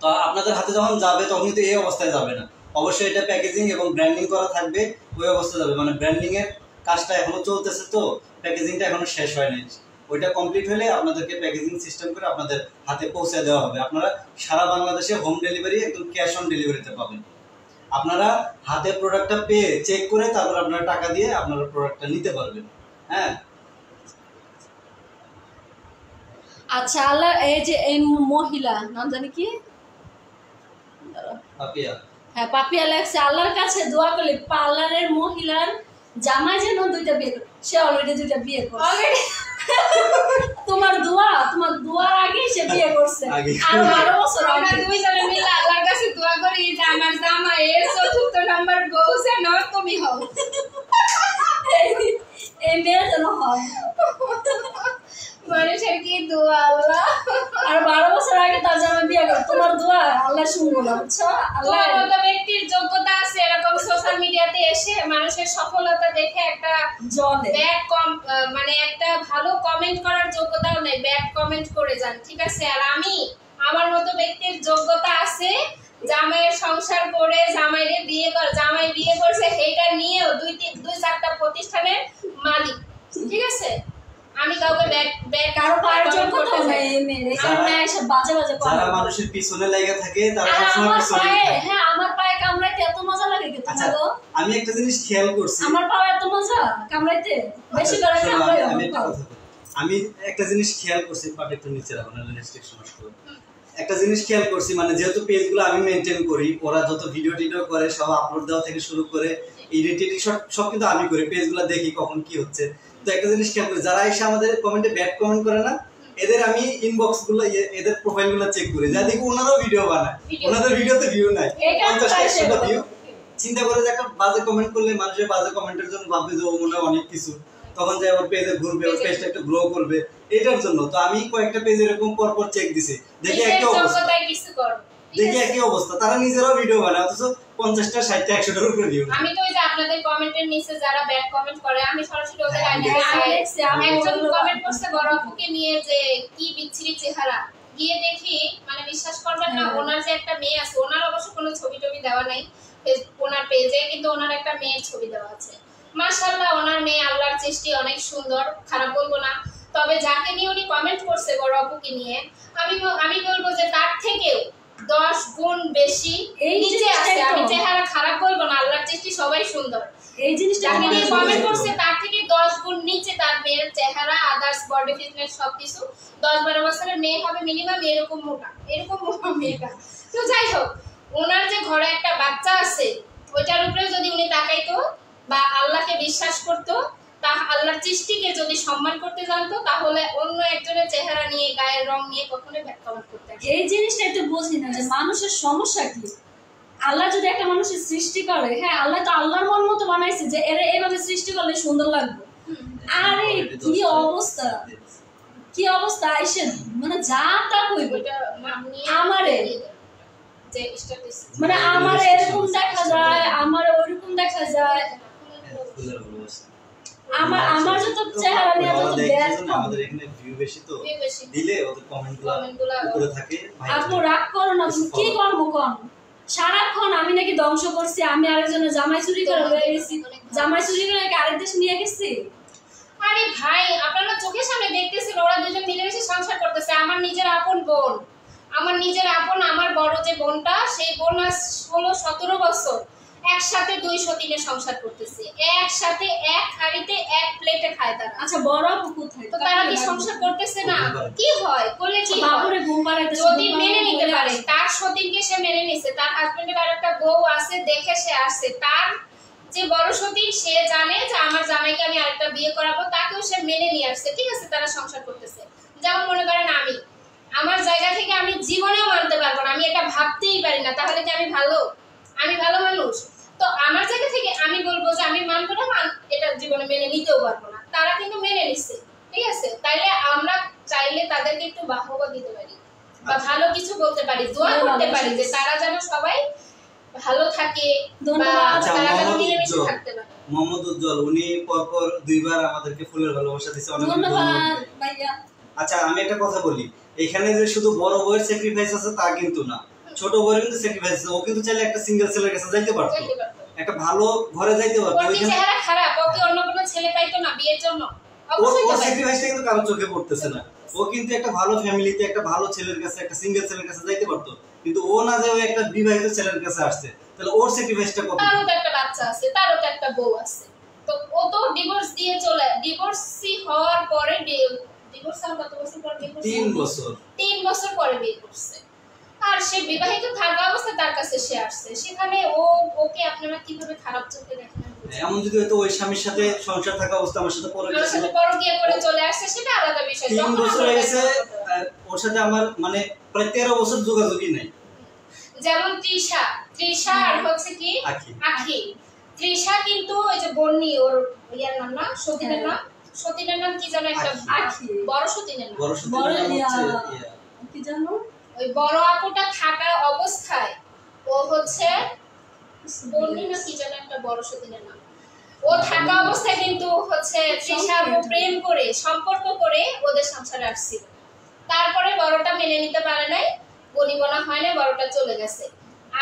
তো আপনাদের হাতে যখন যাবে তখন কিন্তু এই অবস্থায় যাবে না, অবশ্যই এটা প্যাকেজিং এবং ব্র্যান্ডিং করা থাকবে, ওই অবস্থায় যাবে। মানে ব্র্যান্ডিং এর কাজটা এখনো চলতেছে, তো প্যাকেজিংটা এখনো শেষ হয় নাই। ওইটা কমপ্লিট হলে আপনাদেরকে প্যাকেজিং সিস্টেম করে আপনাদের হাতে পৌঁছে দেওয়া হবে। আপনারা সারা বাংলাদেশে হোম ডেলিভারি, একদম ক্যাশ অন ডেলিভারিতে পাবেন। আপনারা হাতে প্রোডাক্টটা পেয়ে চেক করে তারপর আপনারা টাকা দিয়ে আপনারা প্রোডাক্টটা নিতে পারবেন। হ্যাঁ, আচ্ছা, আল্লাহ এই যে এই মহিলা নাম জানি কি, পাপিয়া, হ্যাঁ পাপিয়া লেখছে আল্লাহর কাছে দোয়া করলে পার্লারের মহিলার জামাই যেন 2টা বিয়ে করে। সে অলরেডি 2টা বিয়ে করছে। অলরেডি তোমার দোয়ার আগে সে বিয়ে করছে। আর 12 বছর আমরা আগে। দুইজনে মিলে আল্লাহর কাছে দোয়া করি যে আমার জামাইয়ের 4th নাম্বার বউ যেন তুমি হও। এই মেয়ে যেন হয়। মানুষের কি দোয়া আল্লাহ। আর 12 বছর আগে তার জামাই বিয়ে করে। তোমার দোয়া আল্লাহ শুনবো না, বুঝছো? আল্লাহ তোমার মতো ব্যক্তির যোগ্যতা আছে এরকম সোশ্যাল মিডিয়াতে এসে মানুষের সফলতা দেখে একটা জলে মানে একটা ভালো কমেন্ট করার যোগ্যতাও নেই, ব্যাড কমেন্ট করে যান, ঠিক আছে? আর আমি আমার মতো ব্যক্তির যোগ্যতা আছে জামাইয়ের সংসার করে জামাইরে জামাই বিয়ে করছে সেইটা নিয়েও 2-4টা প্রতিষ্ঠানের মালিক, ঠিক আছে? আমি কাউকে ব্যাড কারো পায়ের যোগ্যতা নেই এই মেয়ে। আর মেয়ে এসে বাজে বাজে কথা। যারা মানুষের পিছনে লাগা থাকে তারা আর সবসময় আমার পিছনে পায়ে, থাকে। হ্যাঁ আমার পায়ে কামড়াইতে এত মজা লাগে কি আচ্ছা, তোমার গো? আমি একটা জিনিস খেয়াল করছি। আমার পায়ে এত মজা কামড়াইতে, বেশি করে শোনো, কামড়াই আমি একটা কথা বলি। আমি একটা জিনিস খেয়াল করছি, পাটা একটু নিচে রাখো না রেস্ট্রিকশন আসবে। একটা জিনিস খেয়াল করছি, মানে যেহেতু পেজগুলো আমি মেইনটেইন করি, ওরা যত ভিডিও টিডিও করে সব আপলোড দেওয়া থেকে শুরু করে এডিট সব কিন্তু আমি করি, পেজগুলো দেখি কখন কি হচ্ছে। তো একটা জিনিস খেয়াল করি, যারা এসে আমাদের কমেন্টে ব্যাড কমেন্ট করে না, এদের আমি ইনবক্স গুলো এদের প্রোফাইল গুলো চেক করি, যা দেখি ওনারাও ভিডিও বানায়, ওনাদের ভিডিওতে ভিউ নাই, 50-100টা ভিউ। চিন্তা করে যে একটা বাজে কমেন্ট করলে মানুষের বাজে কমেন্টের জন্য ভাববে যে ও মনে হয় অনেক কিছু, তখন যে আবার পেজে ঘুরবে, ওর পেজটা একটু গ্রো করবে, এটার জন্য। তো আমি কয়েকটা পেজ এরকম পরপর চেক দিছি, দেখি একই অবস্থা, তারা নিজেরাও ভিডিও বানায়, অথচ 50টা 60টা 100টার উপরে ভিউ। আমি তো ওই যে আপনাদের কমেন্টের নিচে যারা ব্যাড কমেন্ট করে আমি সরাসরি ওদের আইডি একজন কমেন্ট করছে বড় আপুকে নিয়ে যে কি বিচ্ছিরি চেহারা, গিয়ে দেখি মানে বিশ্বাস করবেন না, ওনার যে একটা মেয়ে আছে, ওনার অবশ্য কোনো ছবি টবি দেওয়া নাই ওনার পেজে, কিন্তু ওনার একটা মেয়ের ছবি দেওয়া আছে। মাশাআল্লাহ ওনার মেয়ে আল্লাহর সৃষ্টি অনেক সুন্দর, খারাপ বলবো না। তবে যাকে নিয়ে উনি কমেন্ট করছে বড় আপুকে নিয়ে, আমি বলবো যে তার থেকেও 10 গুণ বেশি নিচে আছে। আমি চেহারা খারাপ বলবো না, আল্লাহর সৃষ্টি সবাই সুন্দর। এই জিনিসটা যাকে নিয়ে কমেন্ট করছে তার থেকে 10 গুণ নিচে তার মেয়ের চেহারা, আদার্স বডি ফিটনেস সবকিছু। 10-12 বছরের মেয়ে হবে মিনিমাম এরকম মোটা মেয়েটা। তো যাই হোক, ওনার যে ঘরে একটা বাচ্চা আছে ওইটার উপরে যদি উনি তাকাইতো বা আল্লাহকে বিশ্বাস করতো, তা আল্লাহর সৃষ্টিকে যদি সম্মান করতে জানতো, তাহলে অন্য একজনের চেহারা নিয়ে গায়ের রং নিয়ে কখনোই ব্যাক কমেন্ট করতে আসে। এই জিনিসটা একটু বুঝি না যে মানুষের সমস্যা কি। আল্লাহ যদি একটা মানুষের সৃষ্টি করে, হ্যাঁ আল্লাহ তো আল্লাহর মন মতো বানাইছে যে এরা এইভাবে সৃষ্টি করলে সুন্দর লাগবে। আরে কি অবস্থা এসে মানে যা তা কইব আমারে, যে স্ট্যাটাস মানে আমার এরকম দেখা যায়, আমার ওইরকম দেখা যায়। আমার যত চেহারা নিয়ে যত ব্যাড আমাদের এখানে ভিউ বেশি, তো দিলে ওদের কমেন্টগুলো উপরে থাকে। আপু রাগ করো না, তুমি কি করবো কোন? সারাক্ষণ আমি নাকি ধ্বংস করছি, আমি আরেকজনের জামাই চুরি করে লয়ে গেছি, জামাই চুরি করে আরেক দেশ নিয়ে গেছি। আরে ভাই আপনারা চোখের সামনে দেখতেছেন ওরা দুজন মিলেমিশে সংসার করতেছে। আমার নিজের আপন বোন, আমার বড় যে বোনটা, সেই বোন 16-17 বছর একসাথে 203-এ সংসার করতেছে, একসাথে এক হাড়িতে এক প্লেটে খায় তারা। আচ্ছা বড় আপু কোথায়? তো তারা কি সংসার করতেছে না? কি হয় করলে কি বাবুরে ঘুম পাড়াইতে যদি মেনে নিতে পারে, তার সতীনকে সে মেনে নিছে, তার হাজবেন্ডের আরেকটা বউ আছে দেখে সে আসছে, তার যে বড় সতীন সে জানে যে আমার জামাইকে আমি আরেকটা বিয়ে করাবো, তাকেও সে মেনে নিয়ে আসছে, ঠিক আছে? তারা সংসার করতেছে। যেমন মনে করেন আমি আমার জায়গা থেকে আমি জীবনেও মানতে পারবো না, আমি এটা ভাবতেই পারি না, তাহলে কি আমি ভালো মানুষ? তো আমার জায়গা থেকে আমি বলবো যে আমি মানবো না, এটা জীবনে মেনে নিতেও পারবো না। তারা কিন্তু মেনে নিচ্ছে, ঠিক আছে? তাইলে আমরা চাইলে তাদেরকে একটু বাহবা দিতে পারি বা ভালো কিছু বলতে পারি, দোয়া করতে পারি যে তারা যেন সবাই ভালো থাকে বা তারা যেন মিলেমিশে থাকতে পারে। মোহাম্মদ উজ্জ্বল উনি পরপর 2বার আমাদেরকে ফুলের ভালোবাসা দিয়েছে, অনেক ধন্যবাদ ভাইয়া। আচ্ছা আমি একটা কথা বলি, এখানে যে শুধু বড় বউয়ের স্যাক্রিফাইস আছে তা কিন্তু না, ছোট বউয়ের কিন্তু স্যাক্রিফাইস আছে। ও কিন্তু চাইলে একটা সিঙ্গেল ছেলের কাছে যাইতে পারতো, একটা ভালো ঘরে যাইতে পারতো। ওর কি চেহারা খারাপ? ও কি অন্য কোনো ছেলে পাইতো না বিয়ের জন্য? অবশ্যই ওর তো স্যাক্রিফাইসটা কিন্তু কারো চোখে পড়তেছে না। ও কিন্তু একটা ভালো ফ্যামিলিতে একটা ভালো ছেলের কাছে, একটা সিঙ্গেল ছেলের কাছে যাইতে পারতো, কিন্তু ও না যায় একটা বিবাহিত ছেলের কাছে আসছে। তাহলে ওর স্যাক্রিফাইসটা কত? তারও তো একটা বাচ্চা আছে, তারও তো একটা বউ আছে। তো ও তো ডিভোর্সি হওয়ার পরে ডিভোর্স আর কত বছর পর বিয়ে করছে? 3 বছর 3 বছর পরে বিয়ে করছে। আর সে বিবাহিত থাকা অবস্থায় তার কাছে সে আসছে, সেখানে ওকে আপনারা কিভাবে খারাপ চোখে দেখেন? এমন যদি হয়তো ওই স্বামীর সাথে সংসার থাকা অবস্থা আমার সাথে পরে আমার সাথে পরকীয়া করে চলে আসছে, সেটা আলাদা বিষয়। 3 বছর হয়ে গেছে, ওর সাথে আমার মানে প্রায় 13 বছর যোগাযোগই নাই। যেমন তৃষা আর হচ্ছে কি আখি। তৃষা কিন্তু ওই যে বন্নি, ওর ইয়ার নাম না, সতীনের নাম কি জানো একটা, আখি, বড় সতীনের নাম, বড় সতীনের নাম হচ্ছে কি জানো, ওই বড় আপুটা থাকা অবস্থায় ও হচ্ছে বন্নি না কি জানো একটা, বড় সতীনের নাম, ও থাকা অবস্থায় কিন্তু হচ্ছে তৃষা প্রেম করে সম্পর্ক করে ওদের সংসারে আসছিল। তারপরে বড়টা মেনে নিতে পারে নাই, বলিবনা হয় না, বড়টা চলে গেছে।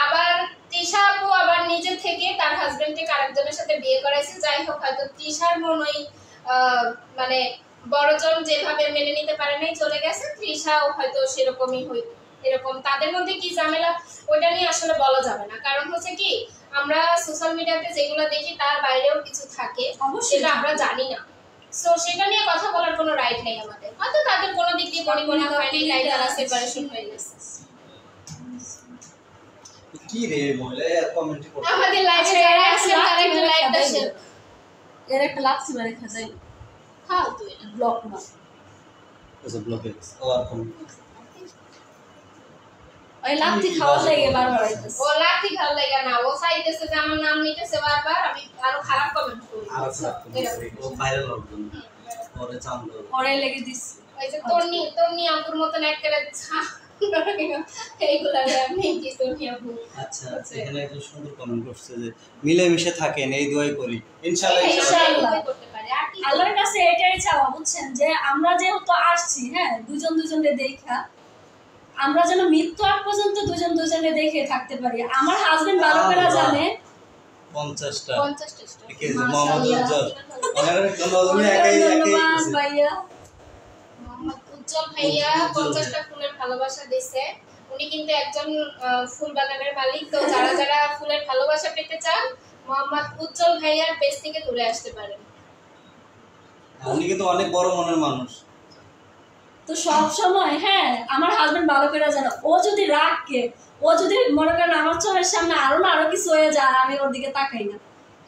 আবার তৃষা আপু আবার নিজে থেকে তার হাজবেন্ডকে আরেকজনের সাথে বিয়ে করাইছে। যাই হোক, হয়তো তৃষার মন ওই মানে বড়জন যেভাবে মেনে নিতে পারে নাই, চলে গেছে। তৃষাও হয়তো সেরকমই এরকম তাদের মধ্যে কি ঝামেলা ওইটা নিয়ে আসলে বলা যাবে না। কারণ হচ্ছে কি, আমরা সোশ্যাল মিডিয়াতে যেগুলো দেখি তার বাইরেও কিছু থাকে, সেটা আমরা জানি না। সো সেটা নিয়ে কথা বলার কোনো রাইট নেই আমাদের। হয়তো তাদের কোনো দিক দিয়ে পরিকল্পনা হয়নি, তাই তারা সেপারেশন হয়ে গেছে। কি রে মহিলা কমেন্ট করতে, আমাদের লাইভে যারা আছেন তারা একটু লাইভটা শেয়ার। এর একটা লাক্সি বারে খাই, হ্যাঁ তো এটা ব্লক না, ওসব ব্লকে আর কমেন্ট ওই লাক্সি খাওয়া লাগে বারবার আইতেছে। ও লাঠি খাওয়া লাগে না, ও চাইতেছে যে আমার নাম নিতেছে বারবার, আমি আরো খারাপ কমেন্ট করি। আর ও ভাইরাল হওয়ার জন্য পরে চামড়া পরে লেগে দিছি। ওই যে তন্নি আপুর মতন একটা এইগুলা আমি কি তন্নি আপু। আচ্ছা, এখানে একটু সুন্দর কমেন্ট করছে যে মিলেমিশে থাকেন, এই দোয়াই করি ইনশাআল্লাহ। ইনশাআল্লাহ করতে পারি। আর কি আল্লাহর কাছে এটাই চাওয়া, বুঝছেন, যে আমরা যেহেতু আসছি, হ্যাঁ, দুজনকে দেখা, আমরা যেন মৃত্যু আগ পর্যন্ত দুজনে দেখে থাকতে পারি। আমার হাজবেন্ড ভালো করে জানে 50টা 50টা কেজি মোহাম্মদ উজ্জ্বল, ওনার কোনো একাই ভাইয়া মোহাম্মদ উজ্জ্বল ভাইয়া 50টা ফুলের ভালোবাসা দিয়েছে। উনি কিন্তু একজন ফুল বাগানের মালিক। তো যারা যারা ফুলের ভালোবাসা পেতে চান, মোহাম্মদ উজ্জ্বল ভাইয়ার পেজ থেকে ঘুরে আসতে পারেন। উনি কিন্তু অনেক বড় মনের মানুষ। তো সব সময়, হ্যাঁ, আমার হাজবেন্ড ভালো করে জানে, ও যদি রাখকে, ও যদি মনে করেন আমার চোখের সামনে আরো কিছু হয়ে যায়, আমি ওর দিকে তাকাই না,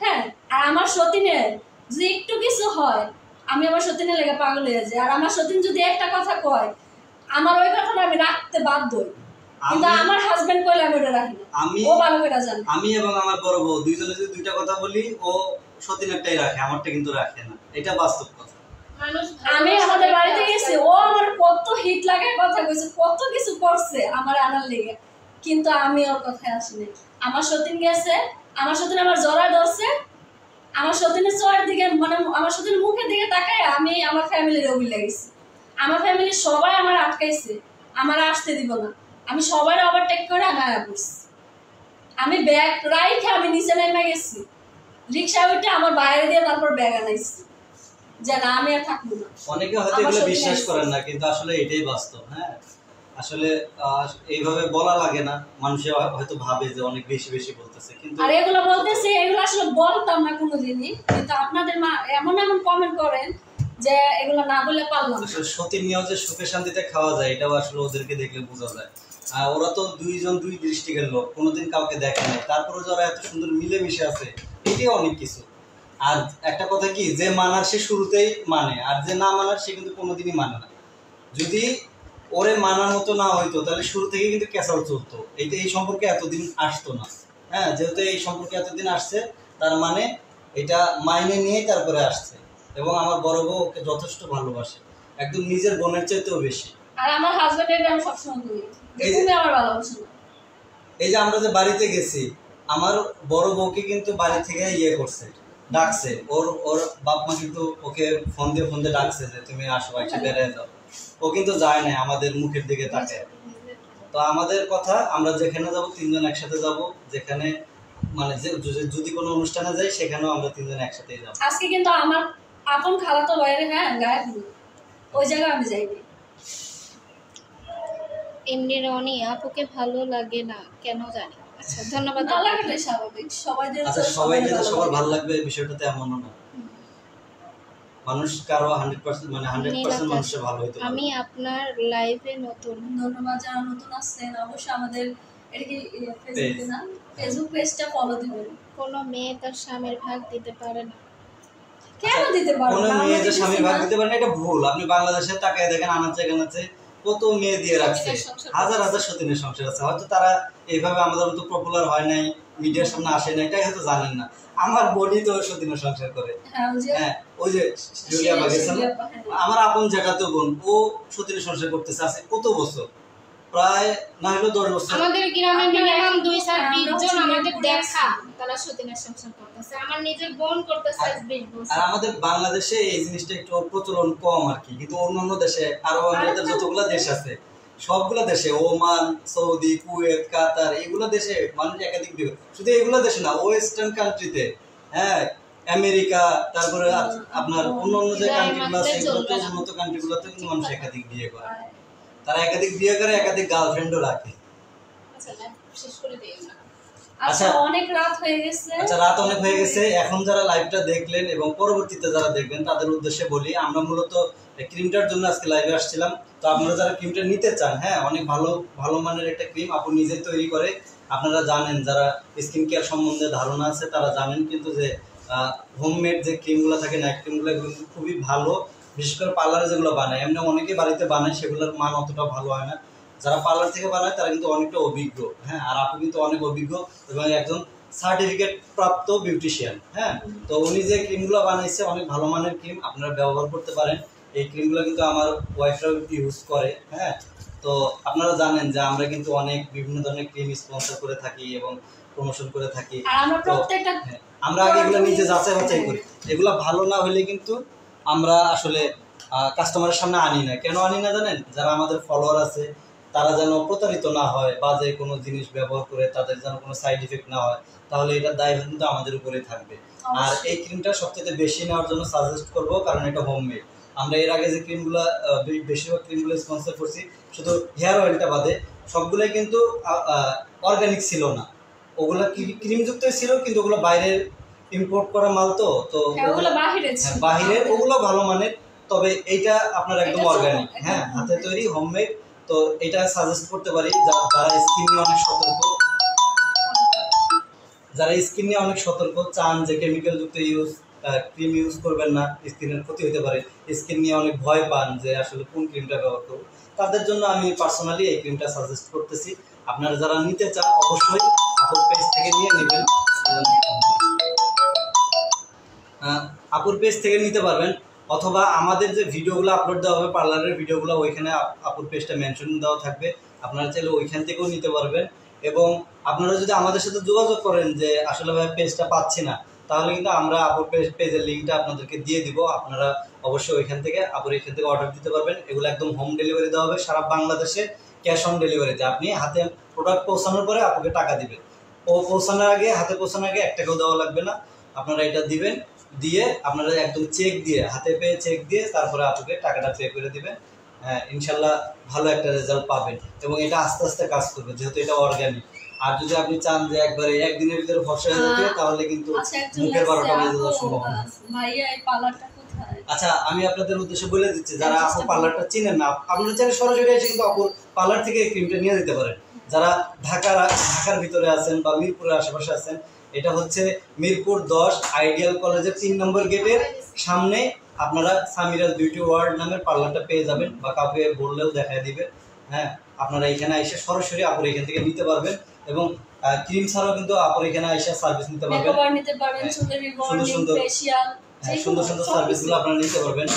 হ্যাঁ। আর আমার সতীনের যদি একটু কিছু হয়, আমি আমার সতীনের লেগে পাগল হয়ে যাই। আর আমার সতীন যদি একটা কথা কয়, আমার ওই কথাটা আমি রাখতে বাধ্য হই, কিন্তু আমার হাজবেন্ড কইলে আমি ওটা রাখি না। ও ভালো করে জানে। আমি এবং আমার বড় বউ দুইজনে যদি দুইটা কথা বলি, ও সতীনেরটাই রাখে, আমারটা কিন্তু রাখে না। এটা বাস্তব কথা। আমি আমাদের বাড়িতে গেছি, ও আমার কত হিট লাগার কথা কইছে, কত কিছু করছে আমার আনার লেগে, কিন্তু আমি ওর কথায় আসিনি। আমার সতীন গেছে, আমার সতীন আমার জড়ায় ধরছে, আমার সতীনের চোখের দিকে, মানে আমার সতীনের মুখের দিকে তাকায় আমি আমার ফ্যামিলির অভিল লেগেছি। আমার ফ্যামিলির সবাই আমার আটকাইছে, আমার আসতে দিব না। আমি সবাই ওভারটেক করে আমি আয়া পড়ছি। আমি ব্যাগ রাইখে আমি নিচে নেমে গেছি, রিক্সা উঠে আমার বাইরে দিয়ে তারপর ব্যাগ আনাইছি, যে না আমি আর থাকবো না। অনেকে হয়তো এগুলো বিশ্বাস করেন না, কিন্তু আসলে এটাই বাস্তব। হ্যাঁ, আসলে এইভাবে বলা লাগে না, মানুষে হয়তো ভাবে যে অনেক বেশি বলতেছে, কিন্তু আর এগুলো বলতেছে, এগুলো আসলে বলতাম না কোনোদিনই, কিন্তু আপনাদের মা এমন কমেন্ট করেন যে এগুলো না বলে পারলাম না। আসলে সতীর নিয়েও যে সুখে শান্তিতে খাওয়া যায়, এটাও আসলে ওদেরকে দেখলে বোঝা যায়। ওরা তো দুই দৃষ্টিকের লোক, কোনোদিন কাউকে দেখে নাই, তারপরে যারা এত সুন্দর মিলেমিশে আছে, এটাই অনেক কিছু। আর একটা কথা কি, যে মানার সে শুরুতেই মানে, আর যে না মানার সে কিন্তু কোনোদিনই মানে না। যদি ওরে মানার মতো না হইতো, তাহলে শুরু থেকে কিন্তু ক্যাসাল চলতো, এই সম্পর্কে এতদিন আসতো না। হ্যাঁ, যেহেতু এই সম্পর্কে এতদিন আসছে, তার মানে এটা মাইনে নিয়েই তারপরে আসছে। এবং আমার বড় বউ ওকে যথেষ্ট ভালোবাসে, একদম নিজের বোনের চাইতেও বেশি। আর আমার হাজবেন্ডের আমি সবসময় বলি, তুমি আমার ভালোবাসো না। এই যে আমরা যে বাড়িতে গেছি, আমার বড় বউকে কিন্তু বাড়ি থেকে করছে, ডাকছে, ওর বাপ মা কিন্তু ওকে ফোন দিয়ে ডাকছে যে তুমি আসো, একটু বেড়ায় যাও। ও কিন্তু যায় না, আমাদের মুখের দিকে তাকায়। তো আমাদের কথা, আমরা যেখানে যাব 3 জন একসাথে যাব, যেখানে মানে যদি কোনো অনুষ্ঠানে যাই, সেখানেও আমরা 3 জন একসাথেই যাব। আজকে কিন্তু আমার আপন খালাতো ভাইয়ের, হ্যাঁ, গায়ে হলুদ, ওই জায়গায় আমি যাইনি। এমনি রনি আপুকে ভালো লাগে না কেন জানি। আচ্ছা, ধন্যবাদ। ভালো লাগলে স্বাভাবিক, সবাইকে সবার ভালো লাগবে, বিষয়টা তো এমনও না। মানুষ কারো 100% মানে 100% মানুষের ভালো হইতো। আমি আপনার লাইভে নতুন। ধন্যবাদ যারা নতুন আসছেন, অবশ্যই আমাদের এটা কি ফেসবুকে না, ফেসবুক পেজটা ফলো দিবেন। কোনো মেয়ে তার স্বামীর ভাগ দিতে পারে না। কেন দিতে পারবে কোন না? মেয়ে আমরা যে দিতেছি স্বামী ভাগ না। দিতে পারে না, এটা ভুল। আপনি বাংলাদেশে তাকায় দেখেন, আনাচে কানাচে কত মেয়ে দিয়ে রাখছে, হাজার হাজার সতীনের সংসার আছে। হয়তো তারা এইভাবে আমাদের মতো পপুলার হয় নাই, মিডিয়ার সামনে আসে না, এটাই হয়তো জানেন না। আমার বোনই তো সতীনের সংসার করে। হ্যাঁ, ওই যে জুলিয়া বাগেছেন, আমার আপন জ্যাঠাতো বোন, ও সতীনের সংসার করতেছে আছে কত বছর, প্রায় না হলেও 10 বছর। আমাদের গ্রামে মিনিমাম 2-20 জন আমাদের দেখা তারা সতীনের সংসার করতেছে। আমার নিজের বোন করতেছে 20 বছর। আর আমাদের বাংলাদেশে এই জিনিসটা একটু প্রচলন কম আর কি, কিন্তু অন্যান্য দেশে আরো আমাদের যতগুলো দেশ আছে সবগুলো দেশে, ওমান, সৌদি, কুয়েত, কাতার, এগুলো দেশে মানুষ একাধিক বিয়ে, শুধু এগুলো দেশে না, ওয়েস্টার্ন কান্ট্রিতে, হ্যাঁ, আমেরিকা, তারপরে আপনার অন্যান্য যে কান্ট্রিগুলো আছে, এগুলোতে উন্নত কান্ট্রিগুলোতে কিন্তু মানুষ একাধিক বিয়ে করে। তারা একাধিক বিয়ে করে, একাধিক গার্লফ্রেন্ডও রাখে। আচ্ছা, শেষ করে দেই আমরা। আচ্ছা, অনেক রাত হয়ে গেছে। আচ্ছা, রাত অনেক হয়ে গেছে। এখন যারা লাইভটা দেখলেন এবং পরবর্তীতে যারা দেখবেন তাদের উদ্দেশ্যে বলি, আমরা মূলত ক্রিমটার জন্য আজকে লাইভে আসছিলাম। তো আপনারা যারা ক্রিমটা নিতে চান, হ্যাঁ, অনেক ভালো মানের একটা ক্রিম, আপনি নিজেই তৈরি করে। আপনারা জানেন, যারা স্কিন কেয়ার সম্বন্ধে ধারণা আছে তারা জানেন কিন্তু যে হোমমেড যে ক্রিমগুলো থাকে, নাইট ক্রিমগুলো কিন্তু খুবই ভালো। বিশেষ করে পার্লারে যেগুলো বানায়, এমনি অনেকে বাড়িতে বানায়, সেগুলোর মান অতটা ভালো হয় না। যারা পার্লার থেকে বানায় তারা কিন্তু অনেকটা অভিজ্ঞ, হ্যাঁ, আর আপনি কিন্তু অনেক অভিজ্ঞ এবং একজন সার্টিফিকেট প্রাপ্ত বিউটিশিয়ান। হ্যাঁ, তো উনি যে ক্রিমগুলো বানাইছে অনেক ভালো মানের ক্রিম, আপনারা ব্যবহার করতে পারেন। এই ক্রিমগুলো কিন্তু আমার ওয়াইফরাও ইউজ করে। হ্যাঁ, তো আপনারা জানেন যে আমরা কিন্তু অনেক বিভিন্ন ধরনের ক্রিম স্পন্সর করে থাকি এবং প্রমোশন করে থাকি। আমরা আগে এগুলো নিজে যাচাই বাছাই করি, এগুলো ভালো না হলে কিন্তু আমরা আসলে কাস্টমারের সামনে আনি না। কেন আনি না জানেন? যারা আমাদের ফলোয়ার আছে তারা যেন প্রতারিত না হয়, বাজে কোনো জিনিস ব্যবহার করে তাদের যেন কোনো সাইড ইফেক্ট না হয়, তাহলে এটা দায় কিন্তু আমাদের উপরেই থাকবে। আর এই ক্রিমটা সবচেয়ে বেশি নেওয়ার জন্য সাজেস্ট করবো, কারণ এটা হোমমেড। আমরা এর আগে যে ক্রিমগুলো বেশিরভাগ ক্রিমগুলো স্পন্সর করছি, শুধু হেয়ার অয়েলটা বাদে সবগুলোই কিন্তু অর্গানিক ছিল না। ওগুলো ক্রিমযুক্তই ছিল, কিন্তু ওগুলো বাইরের ইম্পোর্ট করা মাল, তো বাহিরের ওগুলো ভালো মানের। তবে এইটা আপনার একদম অর্গানিক, হ্যাঁ, হাতে তৈরি, হোমমেড। তো এটা সাজেস্ট করতে পারি যারা স্কিন নিয়ে অনেক সতর্ক, চান যে কেমিক্যাল যুক্ত ক্রিম ইউজ করবেন না, স্কিনের ক্ষতি হতে পারে, স্কিন নিয়ে অনেক ভয় পান যে আসলে কোন ক্রিমটা ব্যবহার করব, তাদের জন্য আমি পার্সোনালি এই ক্রিমটা সাজেস্ট করতেছি। আপনারা যারা নিতে চান অবশ্যই আপুর পেজ থেকে নিয়ে নেবেন, আপুর পেজ থেকে নিতে পারবেন, অথবা আমাদের যে ভিডিওগুলো আপলোড দেওয়া হবে পার্লারের ভিডিওগুলো, ওইখানে আপুর পেজটা মেনশন দেওয়া থাকবে, আপনারা চাইলে ওইখান থেকেও নিতে পারবেন। এবং আপনারা যদি আমাদের সাথে যোগাযোগ করেন যে আসলে ভাই পেজটা পাচ্ছি না, তাহলে কিন্তু আমরা আপুর পেজের লিঙ্কটা আপনাদেরকে দিয়ে দিব, আপনারা অবশ্যই ওইখান থেকে আপুর এখান থেকে অর্ডার দিতে পারবেন। এগুলো একদম হোম ডেলিভারি দেওয়া হবে সারা বাংলাদেশে, ক্যাশ অন ডেলিভারিতে। আপনি হাতে প্রোডাক্ট পৌঁছানোর পরে আপুকে টাকা দিবেন, ও পৌঁছানোর আগে, হাতে পৌঁছানোর আগে 1 টাকাও দেওয়া লাগবে না। আপনারা এটা দিবেন, দিয়ে আপনারা একদম চেক দিয়ে, হাতে পেয়ে চেক দিয়ে তারপরে আপুকে টাকাটা পে করে দিবেন। হ্যাঁ, ইনশাল্লাহ ভালো একটা রেজাল্ট পাবেন এবং এটা আস্তে আস্তে কাজ করবে, যেহেতু এটা অর্গানিক। আর যদি আপনি চান যে একবারে একদিনের ভিতরে ফর্সা হয়ে যেতে, তাহলে কিন্তু মুখের 12টা বেজে যাওয়ার সম্ভাবনা। আচ্ছা, আমি আপনাদের উদ্দেশ্যে বলে দিচ্ছি, যারা আপু পার্লারটা চিনেন না, আপনারা চাইলে সরাসরি এসে কিন্তু আপুর পার্লার থেকে ক্রিমটা নিয়ে দিতে পারেন। যারা ঢাকার ভিতরে আছেন বা মিরপুরের আশেপাশে আছেন, এটা হচ্ছে মিরপুর 10 আইডিয়াল কলেজের 3 নম্বর গেটের সামনে আপনারা সামিরাজ বিউটি ওয়ার্ল্ড নামের পার্লারটা পেয়ে যাবেন, বা কাউকে বললেও দেখায় দিবে। হ্যাঁ, আপনারা এখানে এসে সরাসরি আপুর এখান থেকে নিতে পারবেন এবং ক্রিম ছাড়াও কিন্তু আপুর এখানে এসে সার্ভিস নিতে পারবেন, সুন্দর সুন্দর সার্ভিসগুলো আপনারা নিতে পারবেন।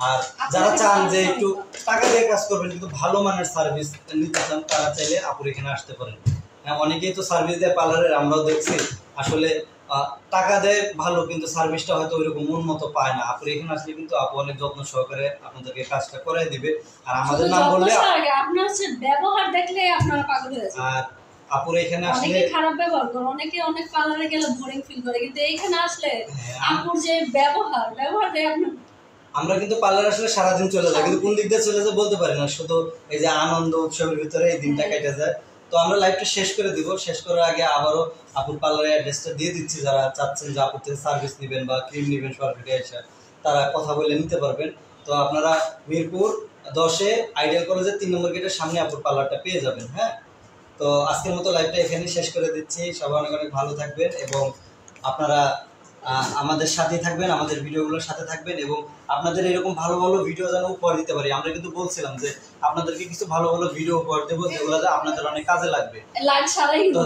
আর যারা চান যে একটু টাকা দিয়ে কাজ করবেন কিন্তু ভালো মানের সার্ভিস নিতে চান, তারা চাইলে আপুর এখানে আসতে পারেন। অনেকেই তো সার্ভিস দেয় পার্লারের, আমরাও দেখছি, আসলে টাকা দেয় ভালো, কিন্তু সার্ভিসটা হয়তো ওইরকম মন মতো পায় না। আপুর এখানে আসলে কিন্তু আপু অনেক যত্ন সহকারে আপনাদেরকে কাজটা করাই দিবে। আর আমাদের নাম বললে আপনার ব্যবহার দেখলে আপনারা পাগল হয়ে যাবেন। আর আপুর এখানে আসলে অনেকে খারাপ ব্যবহার করে, অনেকে অনেক পার্লারে গেলে বোরিং ফিল করে, কিন্তু এইখানে আসলে আপুর যে ব্যবহার দেয় আপনি। আমরা কিন্তু পার্লার আসলে সারাদিন চলে যায়, কিন্তু কোন দিক দিয়ে চলে যায় বলতে পারি না, শুধু এই যে আনন্দ উৎসবের ভিতরে এই দিনটা কেটে যায়। তো আমরা লাইভটা শেষ করে দিব, শেষ করার আগে আবারও আপুর পার্লারের অ্যাড্রেসটা দিয়ে দিচ্ছি, যারা চাচ্ছেন যে আপুর থেকে সার্ভিস নেবেন বা ক্রিম নেবেন সরাসরি এসে, তারা কথা বলে নিতে পারবেন। তো আপনারা মিরপুর 10-এ আইডিয়াল কলেজের 3 নম্বর গেটের সামনে আপুর পার্লারটা পেয়ে যাবেন। হ্যাঁ, তো আজকের মতো লাইভটা এখানেই শেষ করে দিচ্ছি। সবাই অনেক অনেক ভালো থাকবেন এবং আপনারা আমাদের সাথেই থাকবেন, আমাদের ভিডিওগুলোর সাথে থাকবেন এবং আপনাদের এরকম ভালো ভালো ভিডিও যেন উপহার দিতে পারি। আমরা কিন্তু বলছিলাম যে আপনাদেরকে কিছু ভালো ভালো ভিডিও উপহার দেবো যেগুলো আপনাদের অনেক কাজে লাগবে। তো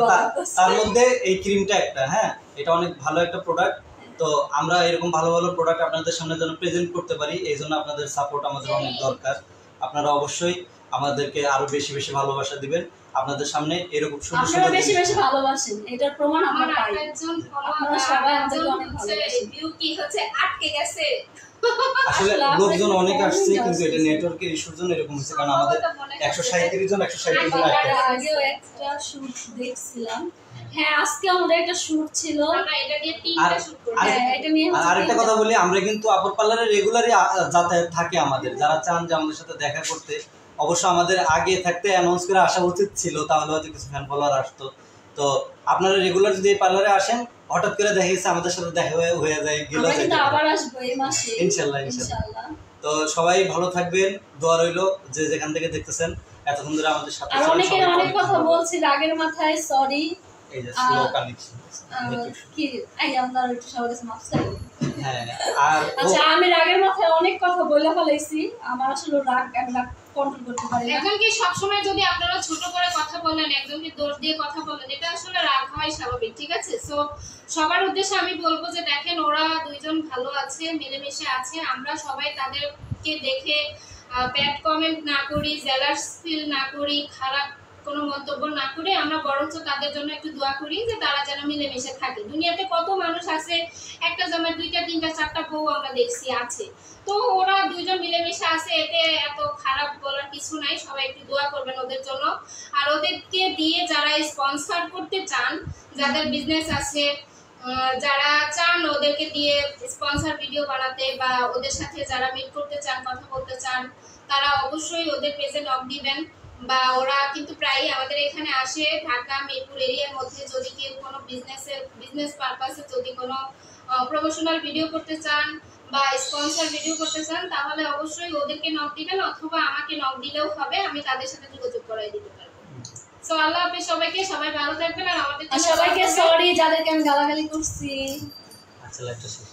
তার মধ্যে এই ক্রিমটা একটা, হ্যাঁ এটা অনেক ভালো একটা প্রোডাক্ট। তো আমরা এরকম ভালো ভালো প্রোডাক্ট আপনাদের সামনে যেন প্রেজেন্ট করতে পারি, এই জন্য আপনাদের সাপোর্ট আমাদের অনেক দরকার। আপনারা অবশ্যই আমাদেরকে আরো বেশি বেশি ভালোবাসা দিবেন। আপনাদের সামনে এরকম সুন্দর সুন্দর বেশি বেশি ভালোবাসেন, এটার প্রমাণ আমরা পাই। আপনারা সবাই আমাদেরকে অনেক ভালোবাসেন। ভিউ কি হচ্ছে আটকে গেছে, আসলে লোকজন অনেক আসছে কিন্তু এটা নেটওয়ার্কের ইস্যুর জন্য এরকম হচ্ছে, কারণ আমাদের 137 জন আগেও একটা শুট দেখছিলাম। হ্যাঁ, আজকে আমাদের একটা শুট ছিল, আমরা এটা দিয়ে 3টা শুট করব। এটা নিয়ে আরেকটা কথা বলি, আমরা কিন্তু আপুর পার্লারে রেগুলারই যাতায়াত থাকে আমাদের। যারা চান যে আমাদের সাথে দেখা করতে, অবশ্য আমাদের আগে থাকতে অ্যানাউন্স করে আসা উচিত ছিল, তাহলে হয়তো কিছু ফ্যান ফলোয়ার আসতো। তো আপনারা রেগুলার যদি এই পার্লারে আসেন, হঠাৎ করে দেখা গেছে আমাদের সাথে দেখা হয়ে যায়, গেলা যায়, আবার আসবো এই মাসে ইনশাআল্লাহ ইনশাআল্লাহ। তো সবাই ভালো থাকবেন, দোয়া রইলো। যে যেখান থেকে দেখতেছেন এতক্ষণ ধরে আমাদের সাথে আর অনেকে অনেক কথা বলছি রাগের মাথায়, সরি। এই যে স্লো কানেকশন কি এই আমরা একটু সবাই কাছে মাফ চাই। হ্যাঁ, আর আচ্ছা আমি রাগের মাথায় অনেক কথা বলে ফেলেছি, আমার আসলে রাগ কন্ট্রোল করতে পারি না। এখন কি সবসময় যদি আপনারা ছোট করে কথা বলেন, একজনকে দোষ দিয়ে কথা বলেন, এটা আসলে রাগ হয় স্বাভাবিক, ঠিক আছে? সো সবার উদ্দেশ্যে আমি বলবো যে দেখেন ওরা দুইজন ভালো আছে, মিলেমিশে আছে, আমরা সবাই তাদেরকে দেখে ব্যাড কমেন্ট না করি, জেলাস ফিল না করি, খারাপ কোনো মন্তব্য না করে আমরা বরঞ্চ তাদের জন্য একটু দোয়া করি যে তারা যেন মিলেমিশে থাকে। দুনিয়াতে কত মানুষ আছে, একটা জামায় 2টা 3টা 4টা বউ আমরা দেখছি আছে, তো ওরা দুইজন মিলেমিশে আছে, এতে এত খারাপ বলার কিছু নাই। সবাই একটু দোয়া করবেন ওদের জন্য। আর ওদেরকে দিয়ে যারা স্পন্সর করতে চান, যাদের বিজনেস আছে, যারা চান ওদেরকে দিয়ে স্পন্সর ভিডিও বানাতে বা ওদের সাথে যারা মিট করতে চান, কথা বলতে চান, তারা অবশ্যই ওদের পেজে নক দিবেন। বা ওরা কিন্তু প্রায়ই আমাদের এখানে আসে, ঢাকা মিরপুর এরিয়ার মধ্যে। যদি কেউ কোনো বিজনেস পারপাসে যদি কোনো প্রমোশনাল ভিডিও করতে চান বা স্পন্সর ভিডিও করতে চান, তাহলে অবশ্যই ওদেরকে নক দিবেন, অথবা আমাকে নক দিলেও হবে, আমি তাদের সাথে যোগাযোগ করাই দিতে পারবো। সো আল্লাহ হাফেজ সবাইকে, সবাই ভালো থাকবেন। আর আমাদের সবাইকে সরি যাদেরকে আমি গালাগালি করছি। আচ্ছা লাইভটা শেষ।